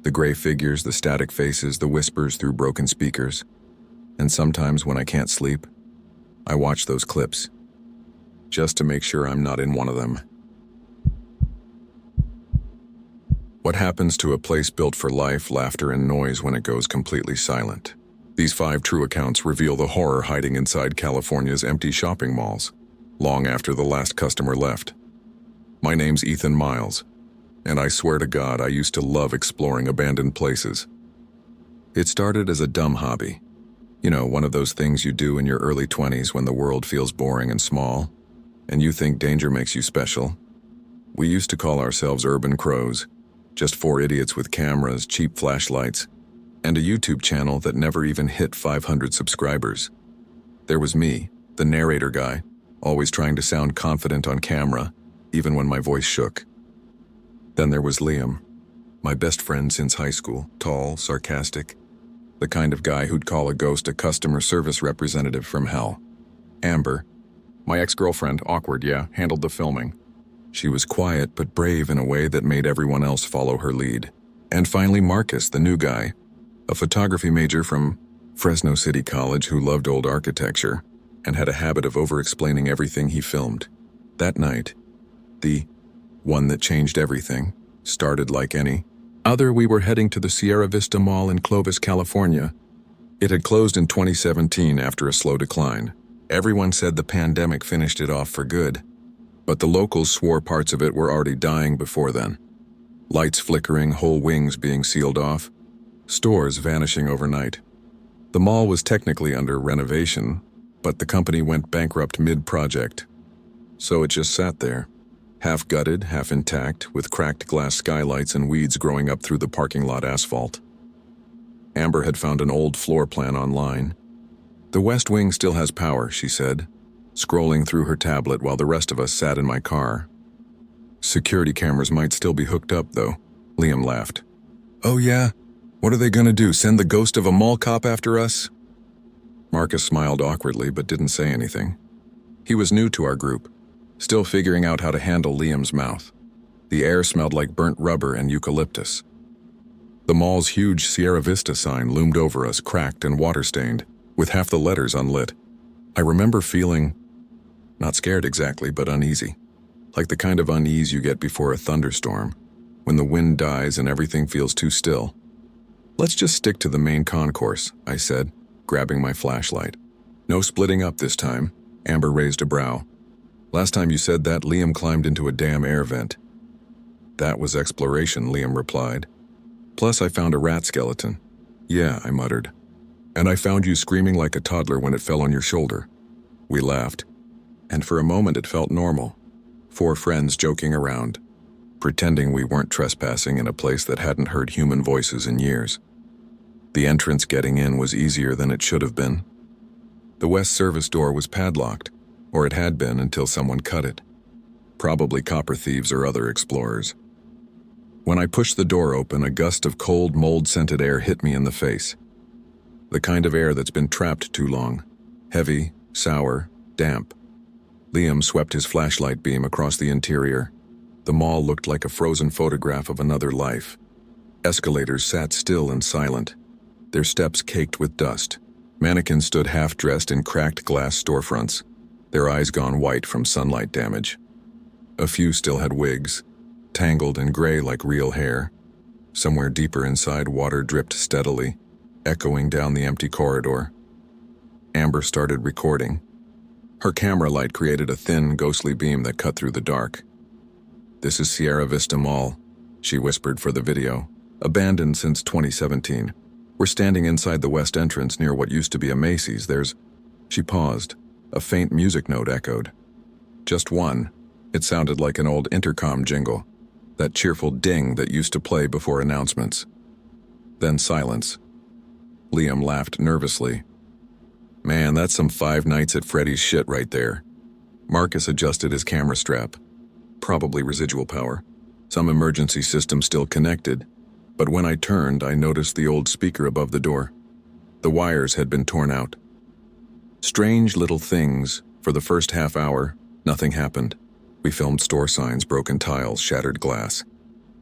The gray figures, the static faces, the whispers through broken speakers. And sometimes when I can't sleep, I watch those clips, just to make sure I'm not in one of them. What happens to a place built for life, laughter, and noise when it goes completely silent? These 5 true accounts reveal the horror hiding inside California's empty shopping malls, long after the last customer left. My name's Ethan Miles, and I swear to God I used to love exploring abandoned places. It started as a dumb hobby. You know, one of those things you do in your early 20s when the world feels boring and small, and you think danger makes you special. We used to call ourselves urban crows, just four idiots with cameras, cheap flashlights, and a YouTube channel that never even hit 500 subscribers. There was me, the narrator guy, always trying to sound confident on camera, even when my voice shook. Then there was Liam, my best friend since high school, tall, sarcastic, the kind of guy who'd call a ghost a customer service representative from hell. Amber, my ex-girlfriend, awkward, yeah, handled the filming. She was quiet but brave in a way that made everyone else follow her lead. And finally Marcus, the new guy, a photography major from Fresno City College who loved old architecture and had a habit of over-explaining everything he filmed. That night, the one that changed everything, started like any other. We were heading to the Sierra Vista Mall in Clovis, California. It had closed in 2017 after a slow decline. Everyone said the pandemic finished it off for good, but the locals swore parts of it were already dying before then. Lights flickering, whole wings being sealed off, stores vanishing overnight. The mall was technically under renovation, but the company went bankrupt mid-project. So it just sat there, half gutted, half intact, with cracked glass skylights and weeds growing up through the parking lot asphalt. Amber had found an old floor plan online. "The West Wing still has power," she said, scrolling through her tablet while the rest of us sat in my car. "Security cameras might still be hooked up, though," Liam laughed. "Oh yeah? What are they gonna do, send the ghost of a mall cop after us?" Marcus smiled awkwardly but didn't say anything. He was new to our group, still figuring out how to handle Liam's mouth. The air smelled like burnt rubber and eucalyptus. The mall's huge Sierra Vista sign loomed over us, cracked and water-stained, with half the letters unlit. I remember feeling, not scared exactly, but uneasy. Like the kind of unease you get before a thunderstorm, when the wind dies and everything feels too still. "Let's just stick to the main concourse," I said, grabbing my flashlight. "No splitting up this time." Amber raised a brow. "Last time you said that, Liam climbed into a damn air vent." "That was exploration," Liam replied. "Plus I found a rat skeleton." "Yeah," I muttered. "And I found you screaming like a toddler when it fell on your shoulder." We laughed, and for a moment it felt normal. Four friends joking around, pretending we weren't trespassing in a place that hadn't heard human voices in years. The entrance getting in was easier than it should have been. The west service door was padlocked, or it had been until someone cut it. Probably copper thieves or other explorers. When I pushed the door open, a gust of cold, mold-scented air hit me in the face. The kind of air that's been trapped too long. Heavy, sour, damp. Liam swept his flashlight beam across the interior. The mall looked like a frozen photograph of another life. Escalators sat still and silent, their steps caked with dust. Mannequins stood half-dressed in cracked glass storefronts, their eyes gone white from sunlight damage. A few still had wigs, tangled and gray like real hair. Somewhere deeper inside, water dripped steadily, echoing down the empty corridor. Amber started recording. Her camera light created a thin, ghostly beam that cut through the dark. "This is Sierra Vista Mall," she whispered for the video. "Abandoned since 2017. We're standing inside the west entrance near what used to be a Macy's. There's..." She paused. A faint music note echoed. Just one. It sounded like an old intercom jingle, that cheerful ding that used to play before announcements. Then silence. Liam laughed nervously. "Man, that's some Five Nights at Freddy's shit right there." Marcus adjusted his camera strap. Probably residual power. Some emergency system still connected, but when I turned, I noticed the old speaker above the door. The wires had been torn out. Strange little things. For the first half hour, nothing happened. We filmed store signs, broken tiles, shattered glass.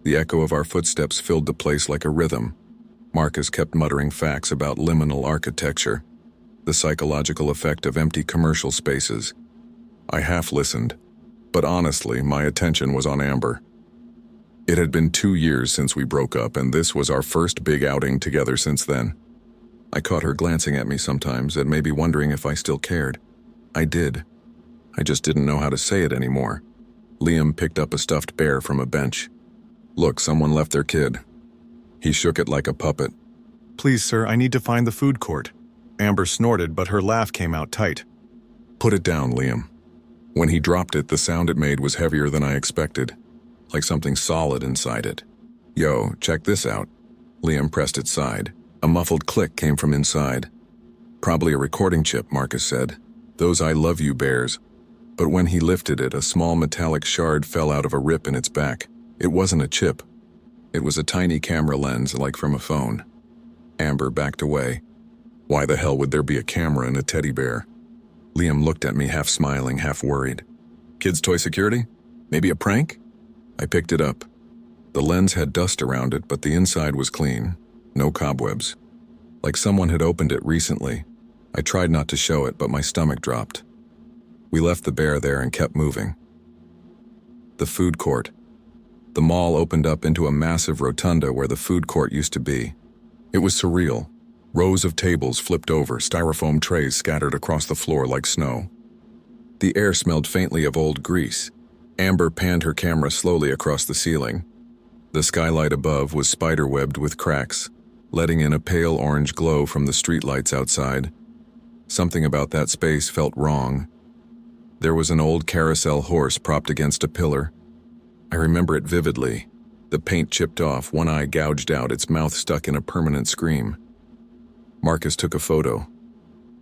The echo of our footsteps filled the place like a rhythm. Marcus kept muttering facts about liminal architecture, the psychological effect of empty commercial spaces. I half listened, but honestly, my attention was on Amber. It had been 2 years since we broke up, and this was our first big outing together since then. I caught her glancing at me sometimes and maybe wondering if I still cared. I did. I just didn't know how to say it anymore. Liam picked up a stuffed bear from a bench. "Look, someone left their kid." He shook it like a puppet. "Please, sir, I need to find the food court." Amber snorted, but her laugh came out tight. "Put it down, Liam." When he dropped it, the sound it made was heavier than I expected. like something solid inside it. "Yo, check this out." Liam pressed its side. A muffled click came from inside. "Probably a recording chip," Marcus said. "Those I love you bears." But when he lifted it, a small metallic shard fell out of a rip in its back. It wasn't a chip. It was a tiny camera lens, like from a phone. Amber backed away. Why the hell would there be a camera in a teddy bear? Liam looked at me, half smiling, half worried. "Kids' toy security? Maybe a prank?" I picked it up. The lens had dust around it, but the inside was clean. No cobwebs. Like someone had opened it recently. I tried not to show it, but my stomach dropped. We left the bear there and kept moving. The food court. The mall opened up into a massive rotunda where the food court used to be. It was surreal. Rows of tables flipped over, styrofoam trays scattered across the floor like snow. The air smelled faintly of old grease. Amber panned her camera slowly across the ceiling. The skylight above was spider-webbed with cracks, letting in a pale orange glow from the streetlights outside. Something about that space felt wrong. There was an old carousel horse propped against a pillar. I remember it vividly. The paint chipped off, one eye gouged out, its mouth stuck in a permanent scream. Marcus took a photo.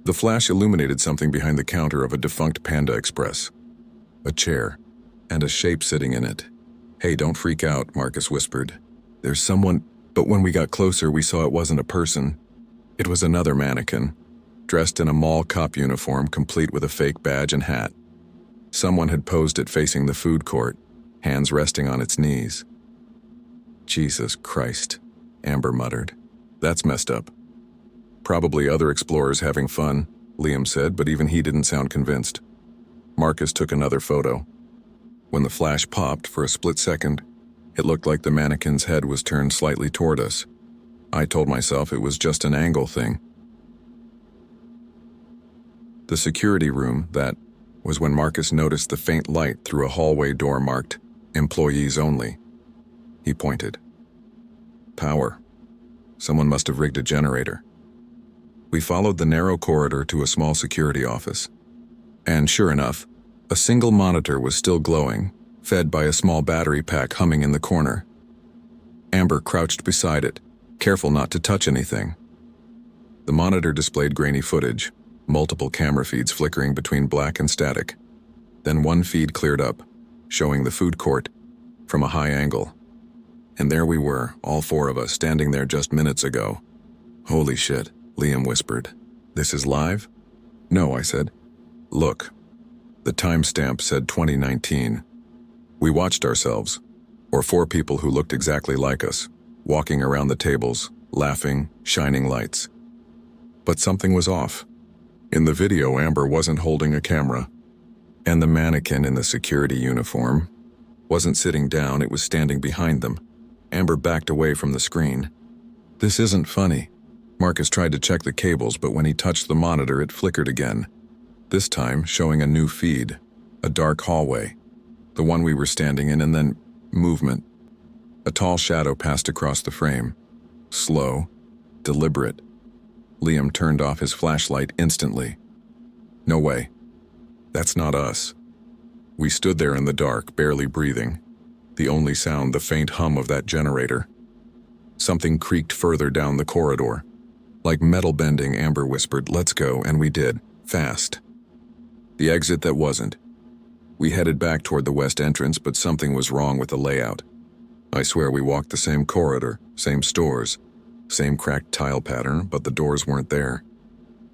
The flash illuminated something behind the counter of a defunct Panda Express. A chair, and a shape sitting in it. "Hey, don't freak out," Marcus whispered. "There's someone..." But when we got closer, we saw it wasn't a person. It was another mannequin, dressed in a mall cop uniform, complete with a fake badge and hat. Someone had posed it facing the food court, hands resting on its knees. "Jesus Christ," Amber muttered. "That's messed up." "Probably other explorers having fun," Liam said, but even he didn't sound convinced. Marcus took another photo. When the flash popped for a split second, it looked like the mannequin's head was turned slightly toward us. I told myself it was just an angle thing. The security room, that was when Marcus noticed the faint light through a hallway door marked "Employees Only." He pointed. "Power. Someone must have rigged a generator." We followed the narrow corridor to a small security office. And sure enough, a single monitor was still glowing, fed by a small battery pack humming in the corner. Amber crouched beside it, careful not to touch anything. The monitor displayed grainy footage, multiple camera feeds flickering between black and static. Then one feed cleared up, showing the food court from a high angle. And there we were, all four of us, standing there just minutes ago. "Holy shit," Liam whispered. "This is live?" "No," I said. "Look." The timestamp said 2019. We watched ourselves, or four people who looked exactly like us, walking around the tables, laughing, shining lights. But something was off. In the video, Amber wasn't holding a camera, and the mannequin in the security uniform wasn't sitting down, it was standing behind them. Amber backed away from the screen. "This isn't funny." Marcus tried to check the cables, but when he touched the monitor, it flickered again. This time, showing a new feed, a dark hallway, the one we were standing in, and then movement. A tall shadow passed across the frame. Slow, deliberate. Liam turned off his flashlight instantly. "No way. That's not us." We stood there in the dark, barely breathing. The only sound, the faint hum of that generator. Something creaked further down the corridor. Like metal bending, Amber whispered, "Let's go," and we did, fast. The exit that wasn't. We headed back toward the west entrance, but something was wrong with the layout. I swear we walked the same corridor, same stores, same cracked tile pattern, but the doors weren't there.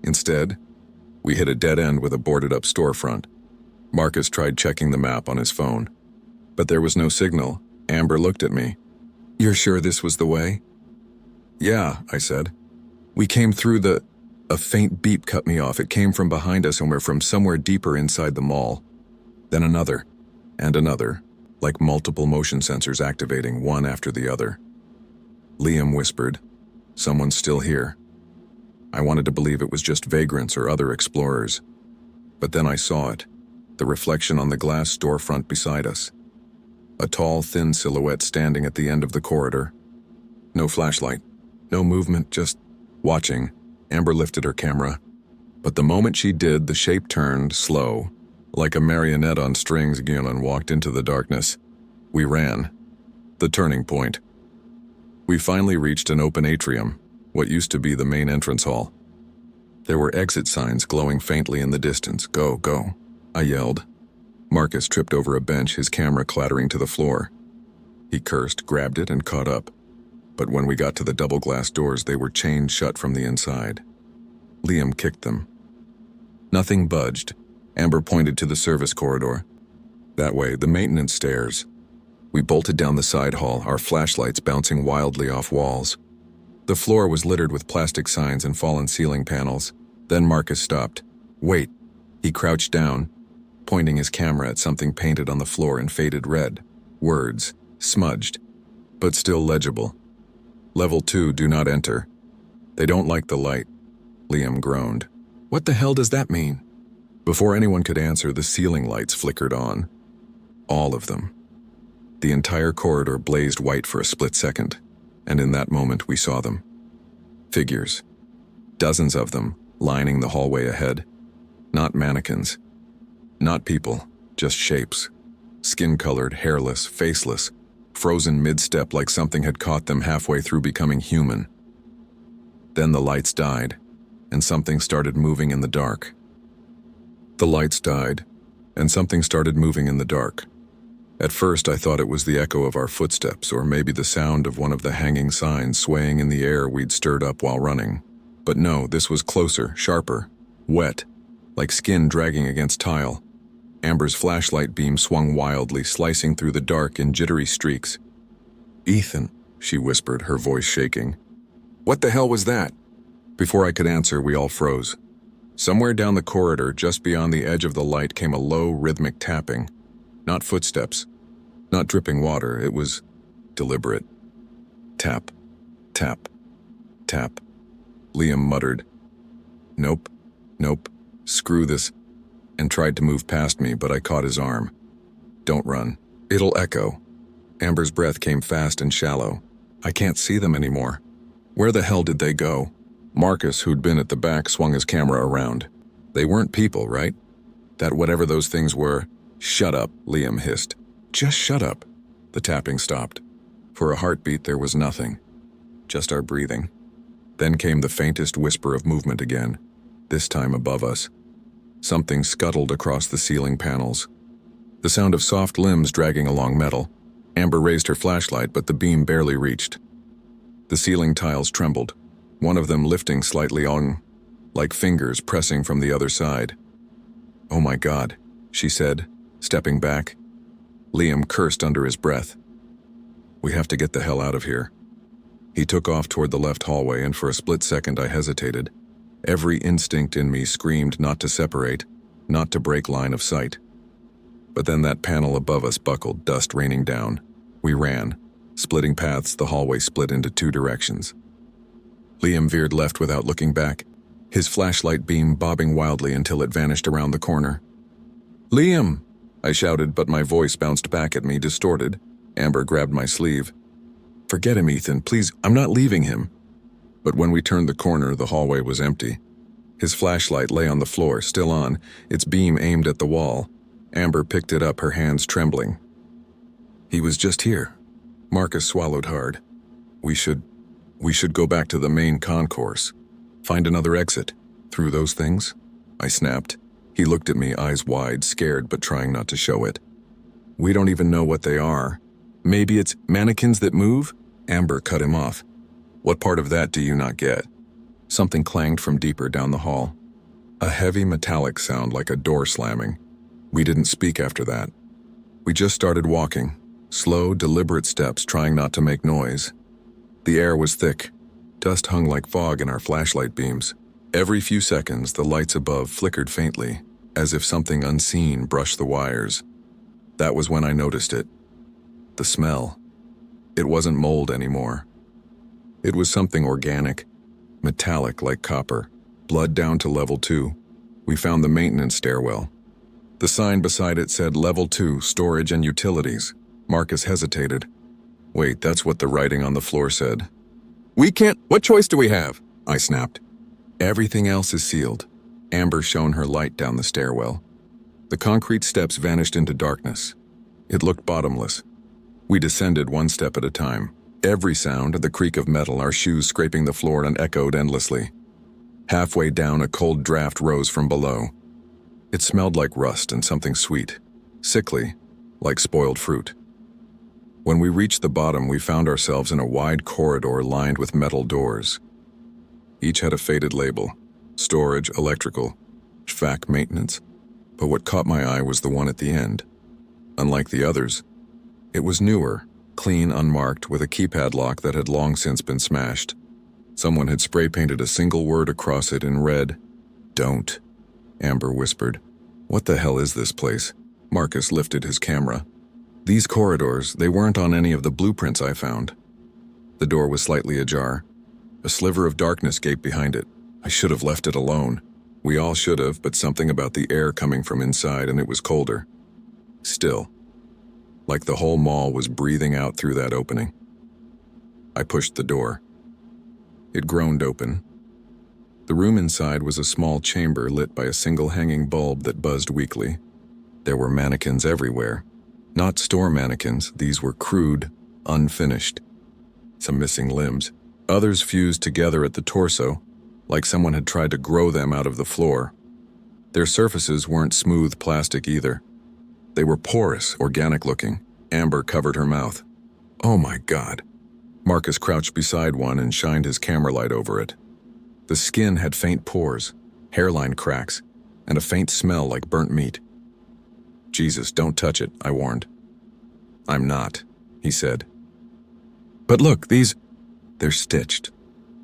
Instead, we hit a dead end with a boarded-up storefront. Marcus tried checking the map on his phone, but there was no signal. Amber looked at me. "You're sure this was the way?" "Yeah," I said. "We came through the..." A faint beep cut me off. It came from behind us and we're from somewhere deeper inside the mall. Then another, and another, like multiple motion sensors activating one after the other. Liam whispered, "Someone's still here." I wanted to believe it was just vagrants or other explorers. But then I saw it, the reflection on the glass storefront beside us. A tall, thin silhouette standing at the end of the corridor. No flashlight, no movement, just watching. Amber lifted her camera. But the moment she did, the shape turned, slow, like a marionette on strings again, and walked into the darkness. We ran. The turning point. We finally reached an open atrium, what used to be the main entrance hall. There were exit signs glowing faintly in the distance. Go, go, I yelled. Marcus tripped over a bench, his camera clattering to the floor. He cursed, grabbed it, and caught up. But when we got to the double glass doors, they were chained shut from the inside. Liam kicked them. Nothing budged. Amber pointed to the service corridor. That way, the maintenance stairs. We bolted down the side hall, our flashlights bouncing wildly off walls. The floor was littered with plastic signs and fallen ceiling panels. Then Marcus stopped. Wait. He crouched down, pointing his camera at something painted on the floor in faded red. Words, smudged, but still legible. Level 2, do not enter. They don't like the light. Liam groaned. What the hell does that mean? Before anyone could answer, the ceiling lights flickered on. All of them. The entire corridor blazed white for a split second, and in that moment we saw them. Figures. Dozens of them, lining the hallway ahead. Not mannequins. Not people, just shapes. Skin-colored, hairless, faceless, frozen mid-step like something had caught them halfway through becoming human. Then the lights died, and something started moving in the dark. The lights died, and something started moving in the dark. At first I thought it was the echo of our footsteps, or maybe the sound of one of the hanging signs swaying in the air we'd stirred up while running. But no, this was closer, sharper, wet, like skin dragging against tile. Amber's flashlight beam swung wildly, slicing through the dark in jittery streaks. "Ethan," she whispered, her voice shaking. "What the hell was that?" Before I could answer, we all froze. Somewhere down the corridor, just beyond the edge of the light, came a low, rhythmic tapping. Not footsteps, not dripping water, it was deliberate. Tap, tap, tap. Liam muttered, "Nope, nope, screw this," and tried to move past me, but I caught his arm. "Don't run. It'll echo." Amber's breath came fast and shallow. "I can't see them anymore. Where the hell did they go?" Marcus, who'd been at the back, swung his camera around. "They weren't people, right? That whatever those things were..." "Shut up," Liam hissed. "Just shut up." The tapping stopped. For a heartbeat, there was nothing. Just our breathing. Then came the faintest whisper of movement again, this time above us. Something scuttled across the ceiling panels. The sound of soft limbs dragging along metal. Amber raised her flashlight, but the beam barely reached. The ceiling tiles trembled, one of them lifting slightly on, like fingers pressing from the other side. "Oh my God," she said, stepping back. Liam cursed under his breath. "We have to get the hell out of here." He took off toward the left hallway, and for a split second I hesitated. Every instinct in me screamed not to separate, not to break line of sight. But then that panel above us buckled, dust raining down. We ran. Splitting paths, the hallway split into two directions. Liam veered left without looking back, his flashlight beam bobbing wildly until it vanished around the corner. "Liam!" I shouted, but my voice bounced back at me, distorted. Amber grabbed my sleeve. "Forget him, Ethan, please, I'm not leaving him." But when we turned the corner, the hallway was empty. His flashlight lay on the floor, still on, its beam aimed at the wall. Amber picked it up, her hands trembling. "He was just here." Marcus swallowed hard. We should go back to the main concourse. Find another exit. Through those things?" I snapped. He looked at me, eyes wide, scared but trying not to show it. "We don't even know what they are. Maybe it's mannequins that move?" Amber cut him off. "What part of that do you not get?" Something clanged from deeper down the hall. A heavy metallic sound like a door slamming. We didn't speak after that. We just started walking, slow, deliberate steps, trying not to make noise. The air was thick. Dust hung like fog in our flashlight beams. Every few seconds, the lights above flickered faintly, as if something unseen brushed the wires. That was when I noticed it. The smell. It wasn't mold anymore. It was something organic, metallic like copper, blood down to level 2. We found the maintenance stairwell. The sign beside it said Level 2, Storage and Utilities. Marcus hesitated. Wait, that's what the writing on the floor said. "We can't, what choice do we have?" I snapped. "Everything else is sealed." Amber shone her light down the stairwell. The concrete steps vanished into darkness. It looked bottomless. We descended one step at a time. Every sound, the creak of metal, our shoes scraping the floor, and echoed endlessly. Halfway down, a cold draft rose from below. It smelled like rust and something sweet, sickly, like spoiled fruit. When we reached the bottom, we found ourselves in a wide corridor lined with metal doors. Each had a faded label: storage, electrical, FAC maintenance. But what caught my eye was the one at the end. Unlike the others, it was newer, clean, unmarked, with a keypad lock that had long since been smashed. Someone had spray-painted a single word across it in red. "Don't," Amber whispered. "What the hell is this place?" Marcus lifted his camera. These corridors, they weren't on any of the blueprints I found. The door was slightly ajar. A sliver of darkness gaped behind it. I should have left it alone. We all should have, but something about the air coming from inside, and it was colder. Still, like the whole mall was breathing out through that opening. I pushed the door. It groaned open. The room inside was a small chamber lit by a single hanging bulb that buzzed weakly. There were mannequins everywhere. Not store mannequins, these were crude, unfinished. Some missing limbs. Others fused together at the torso, like someone had tried to grow them out of the floor. Their surfaces weren't smooth plastic either. They were porous, organic-looking. Amber covered her mouth. "Oh my God." Marcus crouched beside one and shined his camera light over it. The skin had faint pores, hairline cracks, and a faint smell like burnt meat. "Jesus, don't touch it," I warned. "I'm not," he said. "But look, they're stitched."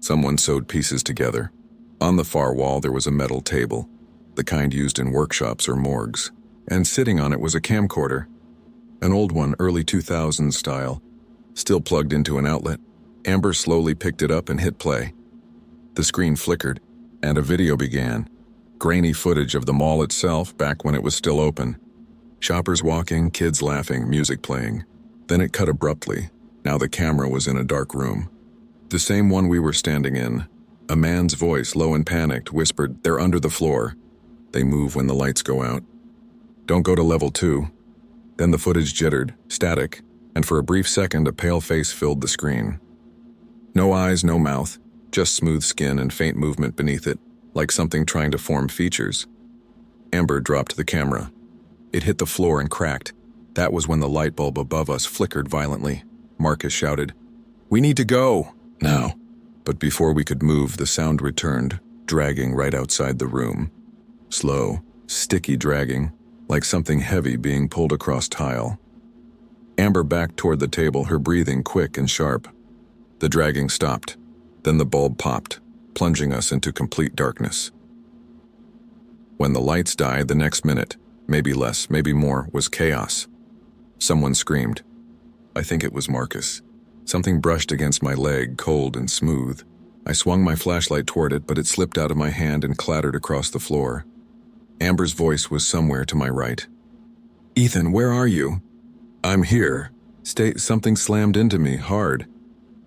Someone sewed pieces together. On the far wall there was a metal table, the kind used in workshops or morgues, and sitting on it was a camcorder. An old one, early 2000s style, still plugged into an outlet. Amber slowly picked it up and hit play. The screen flickered, and a video began. Grainy footage of the mall itself back when it was still open. Shoppers walking, kids laughing, music playing. Then it cut abruptly. Now the camera was in a dark room. The same one we were standing in. A man's voice, low and panicked, whispered, "They're under the floor. They move when the lights go out. Don't go to level 2. Then the footage jittered, static, and for a brief second a pale face filled the screen. No eyes, no mouth, just smooth skin and faint movement beneath it, like something trying to form features. Amber dropped the camera. It hit the floor and cracked. That was when the light bulb above us flickered violently. Marcus shouted, "We need to go, now." But before we could move, the sound returned, dragging right outside the room. Slow, sticky dragging, like something heavy being pulled across tile. Amber backed toward the table, her breathing quick and sharp. The dragging stopped. Then the bulb popped, plunging us into complete darkness. When the lights died, the next minute, maybe less, maybe more, was chaos. Someone screamed. I think it was Marcus. Something brushed against my leg, cold and smooth. I swung my flashlight toward it, but it slipped out of my hand and clattered across the floor. Amber's voice was somewhere to my right. "Ethan, where are you?" "I'm here." Something slammed into me, hard.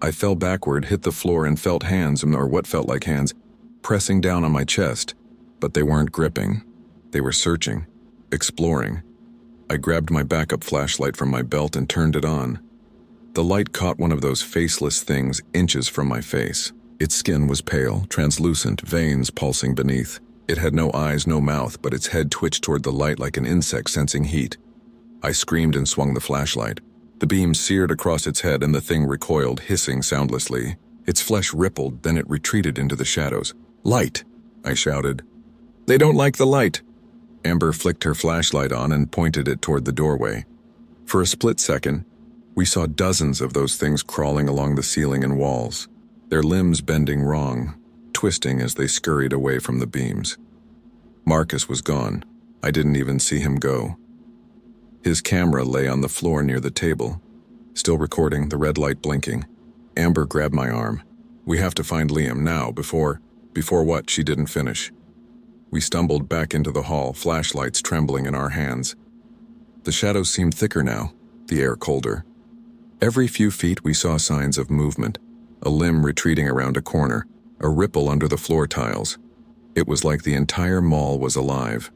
I fell backward, hit the floor, and felt hands, or what felt like hands, pressing down on my chest. But they weren't gripping. They were searching, exploring. I grabbed my backup flashlight from my belt and turned it on. The light caught one of those faceless things inches from my face. Its skin was pale, translucent, veins pulsing beneath. It had no eyes, no mouth, but its head twitched toward the light like an insect sensing heat. I screamed and swung the flashlight. The beam seared across its head and the thing recoiled, hissing soundlessly. Its flesh rippled, then it retreated into the shadows. "Light!" I shouted. "They don't like the light!" Amber flicked her flashlight on and pointed it toward the doorway. For a split second, we saw dozens of those things crawling along the ceiling and walls, their limbs bending wrong, twisting as they scurried away from the beams. Marcus was gone. I didn't even see him go. His camera lay on the floor near the table, still recording, the red light blinking. Amber grabbed my arm. "We have to find Liam now, before what?" She didn't finish. We stumbled back into the hall, flashlights trembling in our hands. The shadows seemed thicker now, the air colder. Every few feet we saw signs of movement, a limb retreating around a corner, a ripple under the floor tiles. It was like the entire mall was alive.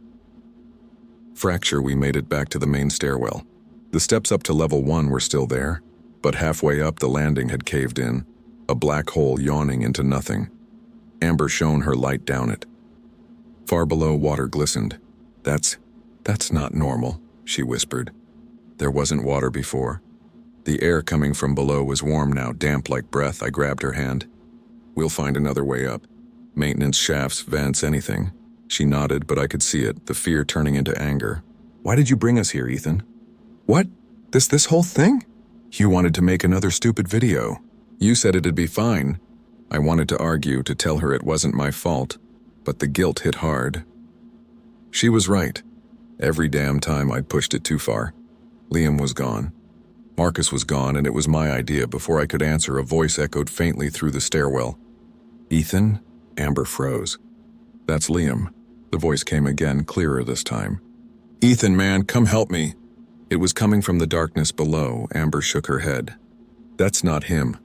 Fracture, we made it back to the main stairwell. The steps up to level 1 were still there, but halfway up the landing had caved in, a black hole yawning into nothing. Amber shone her light down it. Far below, water glistened. That's not normal," she whispered. There wasn't water before. The air coming from below was warm now, damp like breath. I grabbed her hand. "We'll find another way up. Maintenance shafts, vents, anything." She nodded, but I could see it, the fear turning into anger. "Why did you bring us here, Ethan?" "What? This whole thing?" "You wanted to make another stupid video. You said it'd be fine." I wanted to argue, to tell her it wasn't my fault, but the guilt hit hard. She was right. Every damn time I'd pushed it too far. Liam was gone. Marcus was gone, and it was my idea. Before I could answer, a voice echoed faintly through the stairwell. "Ethan?" Amber froze. "That's Liam." The voice came again, clearer this time. "Ethan, man, come help me." It was coming from the darkness below. Amber shook her head. "That's not him."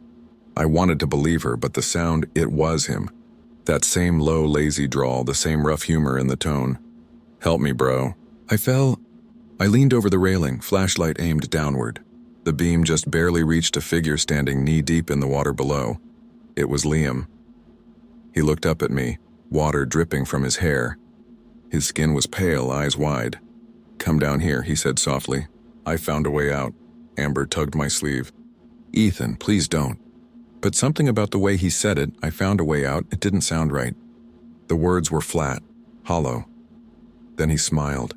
I wanted to believe her, but the sound, it was him. That same low, lazy drawl, the same rough humor in the tone. "Help me, bro." I leaned over the railing, flashlight aimed downward. The beam just barely reached a figure standing knee-deep in the water below. It was Liam. He looked up at me, water dripping from his hair. His skin was pale, eyes wide. "Come down here," he said softly. I found a way out. Amber tugged my sleeve. "Ethan, please don't." But something about the way he said it, "I found a way out," it didn't sound right. The words were flat, hollow. Then he smiled.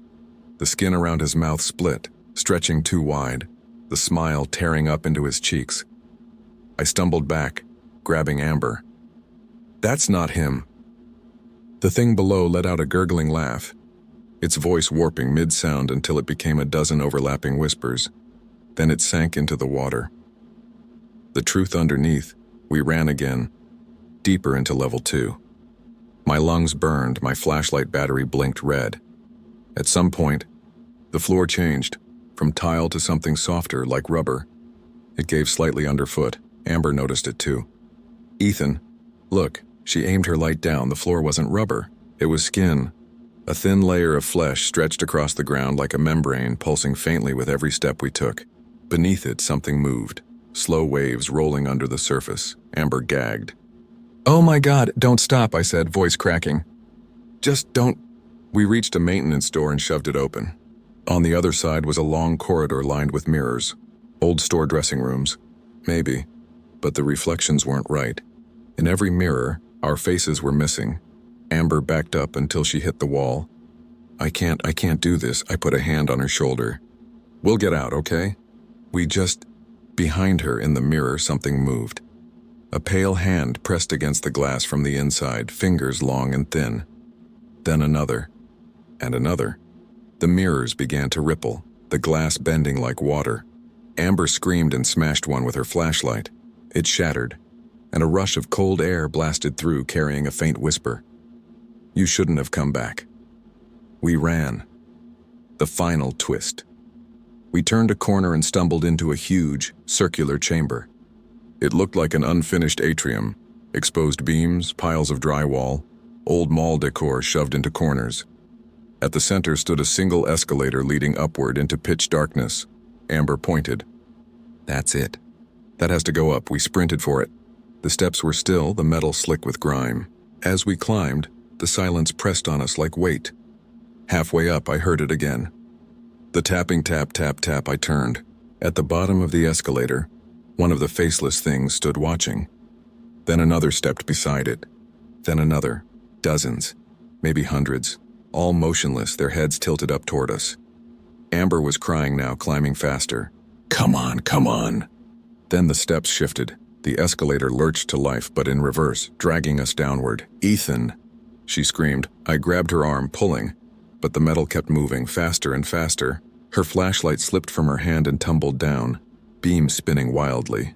The skin around his mouth split, stretching too wide, the smile tearing up into his cheeks. I stumbled back, grabbing Amber. "That's not him." The thing below let out a gurgling laugh, its voice warping mid-sound until it became a dozen overlapping whispers. Then it sank into the water. The truth underneath, we ran again, deeper into level 2. My lungs burned, my flashlight battery blinked red. At some point, the floor changed, from tile to something softer, like rubber. It gave slightly underfoot. Amber noticed it too. "Ethan, look." She aimed her light down. The floor wasn't rubber. It was skin. A thin layer of flesh stretched across the ground like a membrane, pulsing faintly with every step we took. Beneath it, something moved, slow waves rolling under the surface. Amber gagged. "Oh my God, don't stop," I said, voice cracking. "Just don't." We reached a maintenance door and shoved it open. On the other side was a long corridor lined with mirrors. Old store dressing rooms. Maybe. But the reflections weren't right. In every mirror, our faces were missing. Amber backed up until she hit the wall. I can't do this." I put a hand on her shoulder. "We'll get out, okay?" Behind her in the mirror, something moved. A pale hand pressed against the glass from the inside, fingers long and thin. Then another. And another. The mirrors began to ripple, the glass bending like water. Amber screamed and smashed one with her flashlight. It shattered, and a rush of cold air blasted through, carrying a faint whisper. "You shouldn't have come back." We ran. The final twist. We turned a corner and stumbled into a huge, circular chamber. It looked like an unfinished atrium, exposed beams, piles of drywall, old mall decor shoved into corners. At the center stood a single escalator leading upward into pitch darkness. Amber pointed. "That's it. That has to go up." We sprinted for it. The steps were still, the metal slick with grime. As we climbed, the silence pressed on us like weight. Halfway up, I heard it again. The tapping tap, tap, tap. I turned. At the bottom of the escalator, one of the faceless things stood watching. Then another stepped beside it. Then another. Dozens. Maybe hundreds. All motionless, their heads tilted up toward us. Amber was crying now, climbing faster. "Come on, come on." Then the steps shifted. The escalator lurched to life, but in reverse, dragging us downward. "Ethan!" she screamed. I grabbed her arm, pulling, but the metal kept moving, faster and faster. Her flashlight slipped from her hand and tumbled down, beams spinning wildly.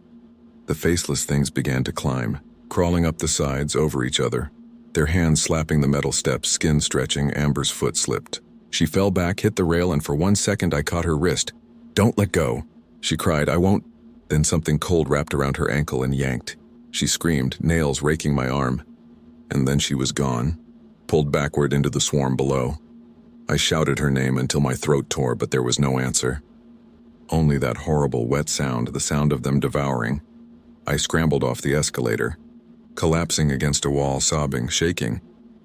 The faceless things began to climb, crawling up the sides over each other. Their hands slapping the metal steps, skin stretching. Amber's foot slipped. She fell back, hit the rail, and for 1 second I caught her wrist. "Don't let go," she cried. "I won't." Then something cold wrapped around her ankle and yanked. She screamed, nails raking my arm. And then she was gone, pulled backward into the swarm below. I shouted her name until my throat tore, but there was no answer. Only that horrible wet sound, the sound of them devouring. I scrambled off the escalator, collapsing against a wall, sobbing, shaking.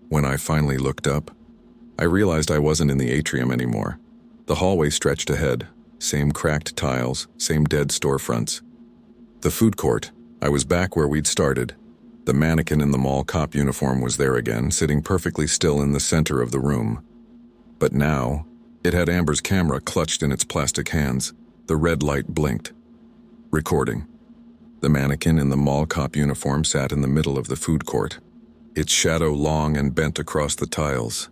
When I finally looked up, I realized I wasn't in the atrium anymore. The hallway stretched ahead, same cracked tiles, same dead storefronts. The food court, I was back where we'd started. The mannequin in the mall cop uniform was there again, sitting perfectly still in the center of the room. But now, it had Amber's camera clutched in its plastic hands. The red light blinked. Recording. The mannequin in the mall cop uniform sat in the middle of the food court, its shadow long and bent across the tiles.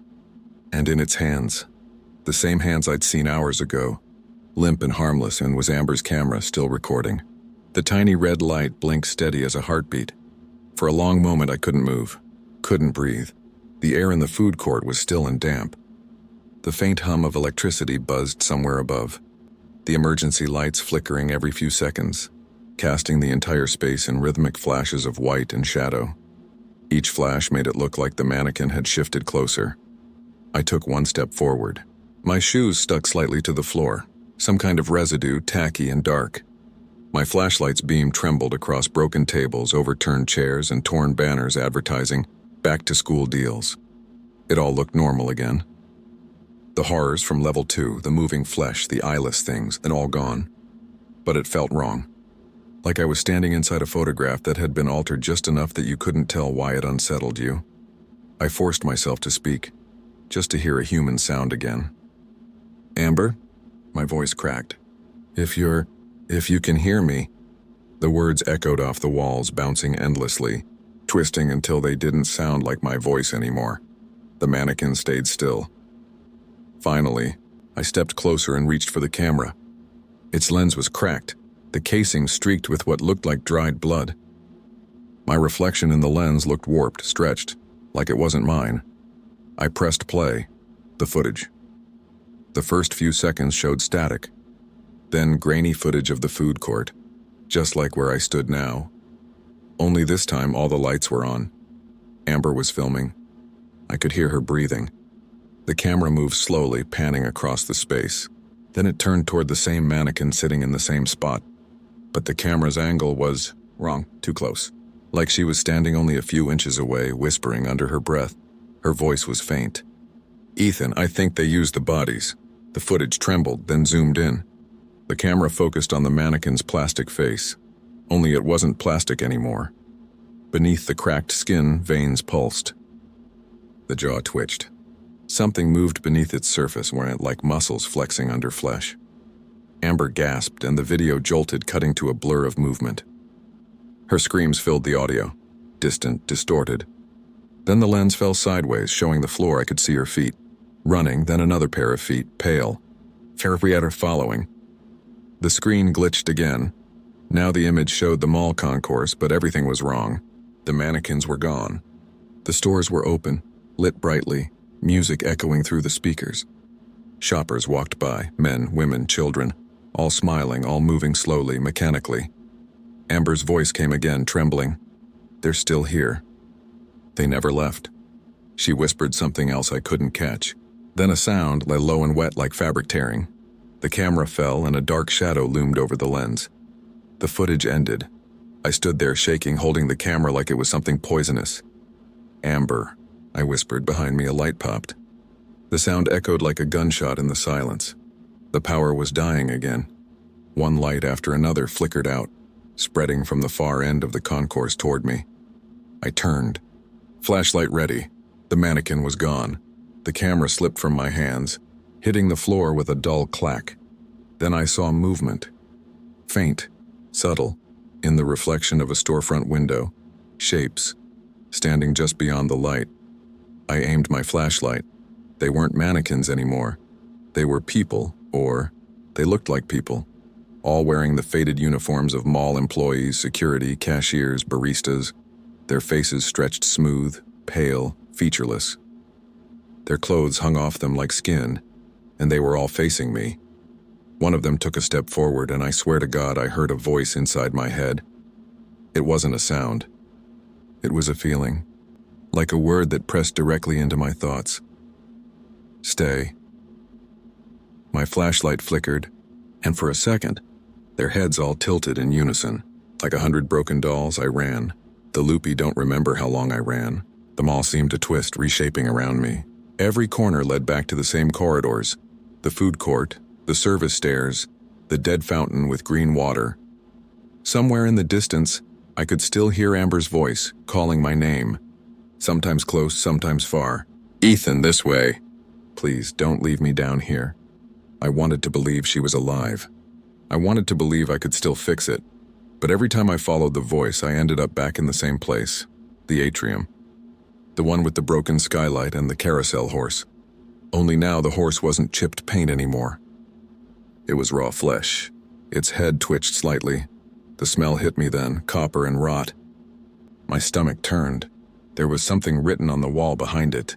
And in its hands, the same hands I'd seen hours ago, limp and harmless, and was Amber's camera still recording. The tiny red light blinked steady as a heartbeat. For a long moment I couldn't move, couldn't breathe. The air in the food court was still and damp. The faint hum of electricity buzzed somewhere above, the emergency lights flickering every few seconds, casting the entire space in rhythmic flashes of white and shadow. Each flash made it look like the mannequin had shifted closer. I took one step forward. My shoes stuck slightly to the floor, some kind of residue, tacky and dark. My flashlight's beam trembled across broken tables, overturned chairs, and torn banners advertising back-to-school deals. It all looked normal again. The horrors from level 2, the moving flesh, the eyeless things, and all gone. But it felt wrong. Like I was standing inside a photograph that had been altered just enough that you couldn't tell why it unsettled you. I forced myself to speak, just to hear a human sound again. "Amber?" My voice cracked. If you can hear me." The words echoed off the walls, bouncing endlessly, twisting until they didn't sound like my voice anymore. The mannequin stayed still. Finally, I stepped closer and reached for the camera. Its lens was cracked, the casing streaked with what looked like dried blood. My reflection in the lens looked warped, stretched, like it wasn't mine. I pressed play. The footage. The first few seconds showed static, then grainy footage of the food court, just like where I stood now. Only this time all the lights were on. Amber was filming. I could hear her breathing. The camera moved slowly, panning across the space. Then it turned toward the same mannequin sitting in the same spot. But the camera's angle was wrong, too close. Like she was standing only a few inches away, whispering under her breath. Her voice was faint. "Ethan, I think they used the bodies." The footage trembled, then zoomed in. The camera focused on the mannequin's plastic face. Only it wasn't plastic anymore. Beneath the cracked skin, veins pulsed. The jaw twitched. Something moved beneath its surface, like muscles flexing under flesh. Amber gasped, and the video jolted, cutting to a blur of movement. Her screams filled the audio, distant, distorted. Then the lens fell sideways, showing the floor. I could see her feet. Running, then another pair of feet, pale. Ferrier following. The screen glitched again. Now the image showed the mall concourse, but everything was wrong. The mannequins were gone. The stores were open, lit brightly, music echoing through the speakers. Shoppers walked by, men, women, children, all smiling, all moving slowly, mechanically. Amber's voice came again, trembling. "They're still here. They never left." She whispered something else I couldn't catch. Then a sound, low and wet like fabric tearing. The camera fell and a dark shadow loomed over the lens. The footage ended. I stood there shaking, holding the camera like it was something poisonous. "Amber," I whispered. Behind me a light popped. The sound echoed like a gunshot in the silence. The power was dying again. One light after another flickered out, spreading from the far end of the concourse toward me. I turned. Flashlight ready. The mannequin was gone. The camera slipped from my hands, hitting the floor with a dull clack. Then I saw movement. Faint, subtle, in the reflection of a storefront window. Shapes, standing just beyond the light. I aimed my flashlight. They weren't mannequins anymore. They were people, or they looked like people, all wearing the faded uniforms of mall employees, security, cashiers, baristas, their faces stretched smooth, pale, featureless. Their clothes hung off them like skin, and they were all facing me. One of them took a step forward, and I swear to God I heard a voice inside my head. It wasn't a sound. It was a feeling, like a word that pressed directly into my thoughts. Stay. My flashlight flickered, And for a second, their heads all tilted in unison. Like 100 broken dolls, I ran. The loopy don't remember how long I ran. The mall seemed to twist, reshaping around me. Every corner led back to the same corridors. The food court, the service stairs, the dead fountain with green water. Somewhere in the distance, I could still hear Amber's voice, calling my name. Sometimes close, sometimes far. "Ethan, this way. Please, don't leave me down here." I wanted to believe she was alive. I wanted to believe I could still fix it. But every time I followed the voice, I ended up back in the same place. The atrium. The one with the broken skylight and the carousel horse. Only now the horse wasn't chipped paint anymore. It was raw flesh. Its head twitched slightly. The smell hit me then, copper and rot. My stomach turned. There was something written on the wall behind it.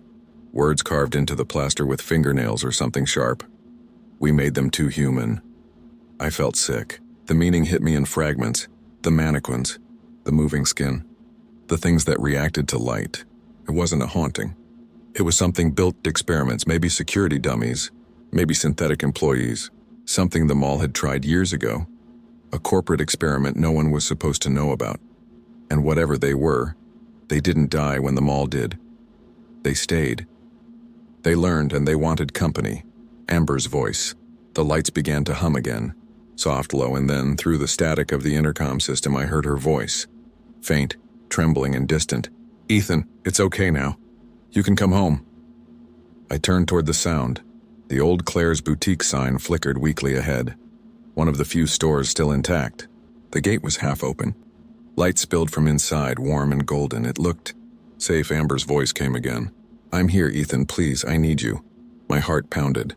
Words carved into the plaster with fingernails or something sharp. We made them too human. I felt sick. The meaning hit me in fragments. The mannequins. The moving skin. The things that reacted to light. It wasn't a haunting. It was something built experiments, maybe security dummies, maybe synthetic employees. Something the mall had tried years ago. A corporate experiment no one was supposed to know about. And whatever they were, they didn't die when the mall did. They stayed. They learned and they wanted company. Amber's voice. The lights began to hum again. Soft, low, and then, through the static of the intercom system, I heard her voice. Faint, trembling and distant. "Ethan, it's okay now. You can come home." I turned toward the sound. The old Claire's boutique sign flickered weakly ahead. One of the few stores still intact. The gate was half open. Light spilled from inside, warm and golden. It looked safe. Amber's voice came again. "I'm here, Ethan. Please, I need you." My heart pounded.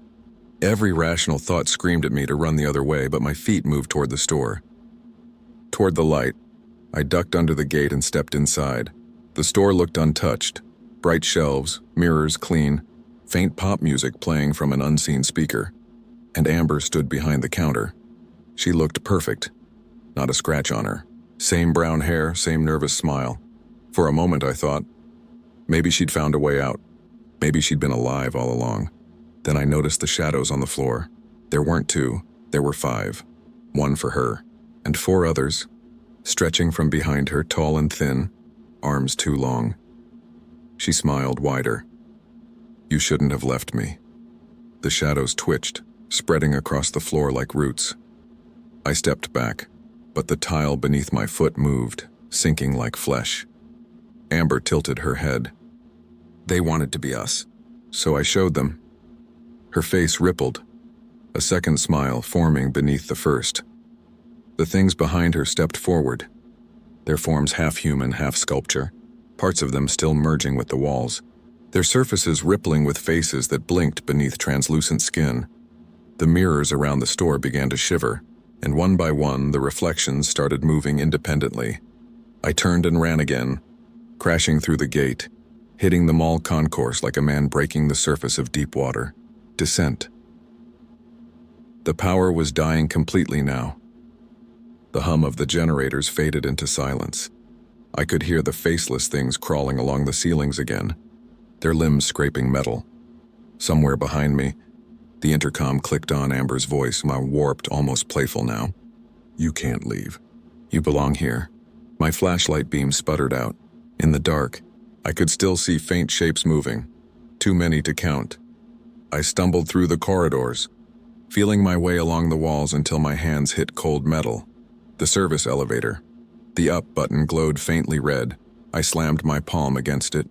Every rational thought screamed at me to run the other way, but my feet moved toward the store. Toward the light. I ducked under the gate and stepped inside. The store looked untouched. Bright shelves, mirrors clean, faint pop music playing from an unseen speaker. And Amber stood behind the counter. She looked perfect. Not a scratch on her. Same brown hair, same nervous smile. For a moment I thought, maybe she'd found a way out. Maybe she'd been alive all along. Then I noticed the shadows on the floor. There weren't two, there were 5. 1 for her, and 4 others, stretching from behind her, tall and thin, arms too long. She smiled wider. "You shouldn't have left me." The shadows twitched, spreading across the floor like roots. I stepped back, but the tile beneath my foot moved, sinking like flesh. Amber tilted her head. "They wanted to be us, so I showed them." Her face rippled, a second smile forming beneath the first. The things behind her stepped forward, their forms half human, half sculpture, parts of them still merging with the walls, their surfaces rippling with faces that blinked beneath translucent skin. The mirrors around the store began to shiver, and one by one the reflections started moving independently. I turned and ran again, crashing through the gate, hitting the mall concourse like a man breaking the surface of deep water. Descent. The power was dying completely now. The hum of the generators faded into silence. I could hear the faceless things crawling along the ceilings again, their limbs scraping metal. Somewhere behind me, the intercom clicked on. Amber's voice, my warped, almost playful now. "You can't leave. You belong here." My flashlight beam sputtered out. In the dark, I could still see faint shapes moving, too many to count. I stumbled through the corridors, feeling my way along the walls until my hands hit cold metal. The service elevator. The up button glowed faintly red. I slammed my palm against it.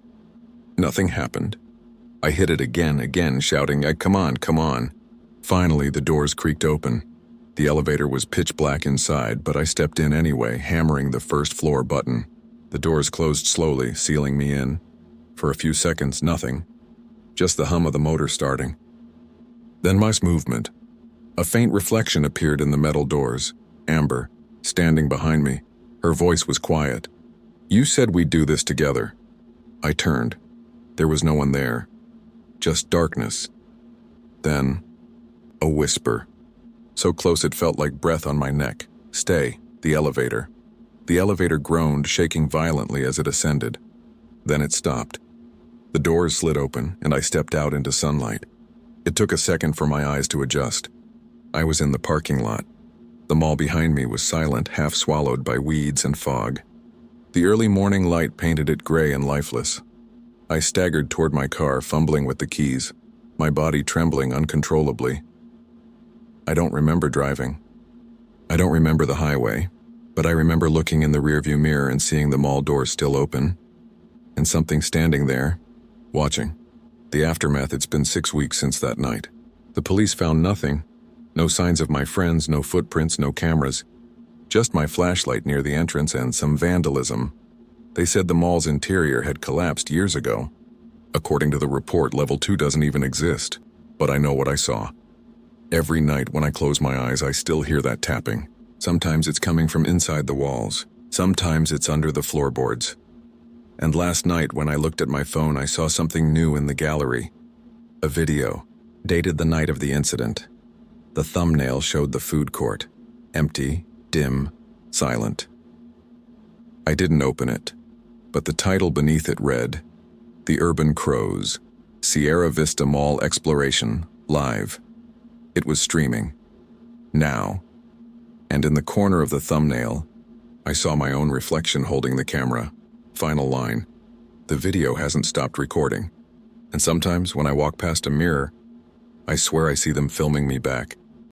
Nothing happened. I hit it again, shouting, come on, come on." Finally, the doors creaked open. The elevator was pitch black inside, but I stepped in anyway, hammering the first floor button. The doors closed slowly, sealing me in. For a few seconds, nothing. Just the hum of the motor starting. Then mass movement. A faint reflection appeared in the metal doors. Amber, standing behind me. Her voice was quiet. "You said we'd do this together." I turned. There was no one there. Just darkness. Then, a whisper. So close it felt like breath on my neck. "Stay, the elevator." The elevator groaned, shaking violently as it ascended. Then it stopped. The doors slid open, and I stepped out into sunlight. It took a second for my eyes to adjust. I was in the parking lot. The mall behind me was silent, half swallowed by weeds and fog. The early morning light painted it gray and lifeless. I staggered toward my car, fumbling with the keys, my body trembling uncontrollably. I don't remember driving. I don't remember the highway, but I remember looking in the rearview mirror and seeing the mall door still open, and something standing there, watching. The aftermath, it's been 6 weeks since that night. The police found nothing. No signs of my friends, no footprints, no cameras. Just my flashlight near the entrance and some vandalism. They said the mall's interior had collapsed years ago. According to the report, level 2 doesn't even exist. But I know what I saw. Every night when I close my eyes, I still hear that tapping. Sometimes it's coming from inside the walls. Sometimes it's under the floorboards. And last night when I looked at my phone, I saw something new in the gallery. A video, dated the night of the incident. The thumbnail showed the food court. Empty, dim, silent. I didn't open it, but the title beneath it read, The Urban Crows, Sierra Vista Mall Exploration, Live. It was streaming. Now. And in the corner of the thumbnail, I saw my own reflection holding the camera. Final line. The video hasn't stopped recording. And sometimes when I walk past a mirror, I swear I see them filming me back.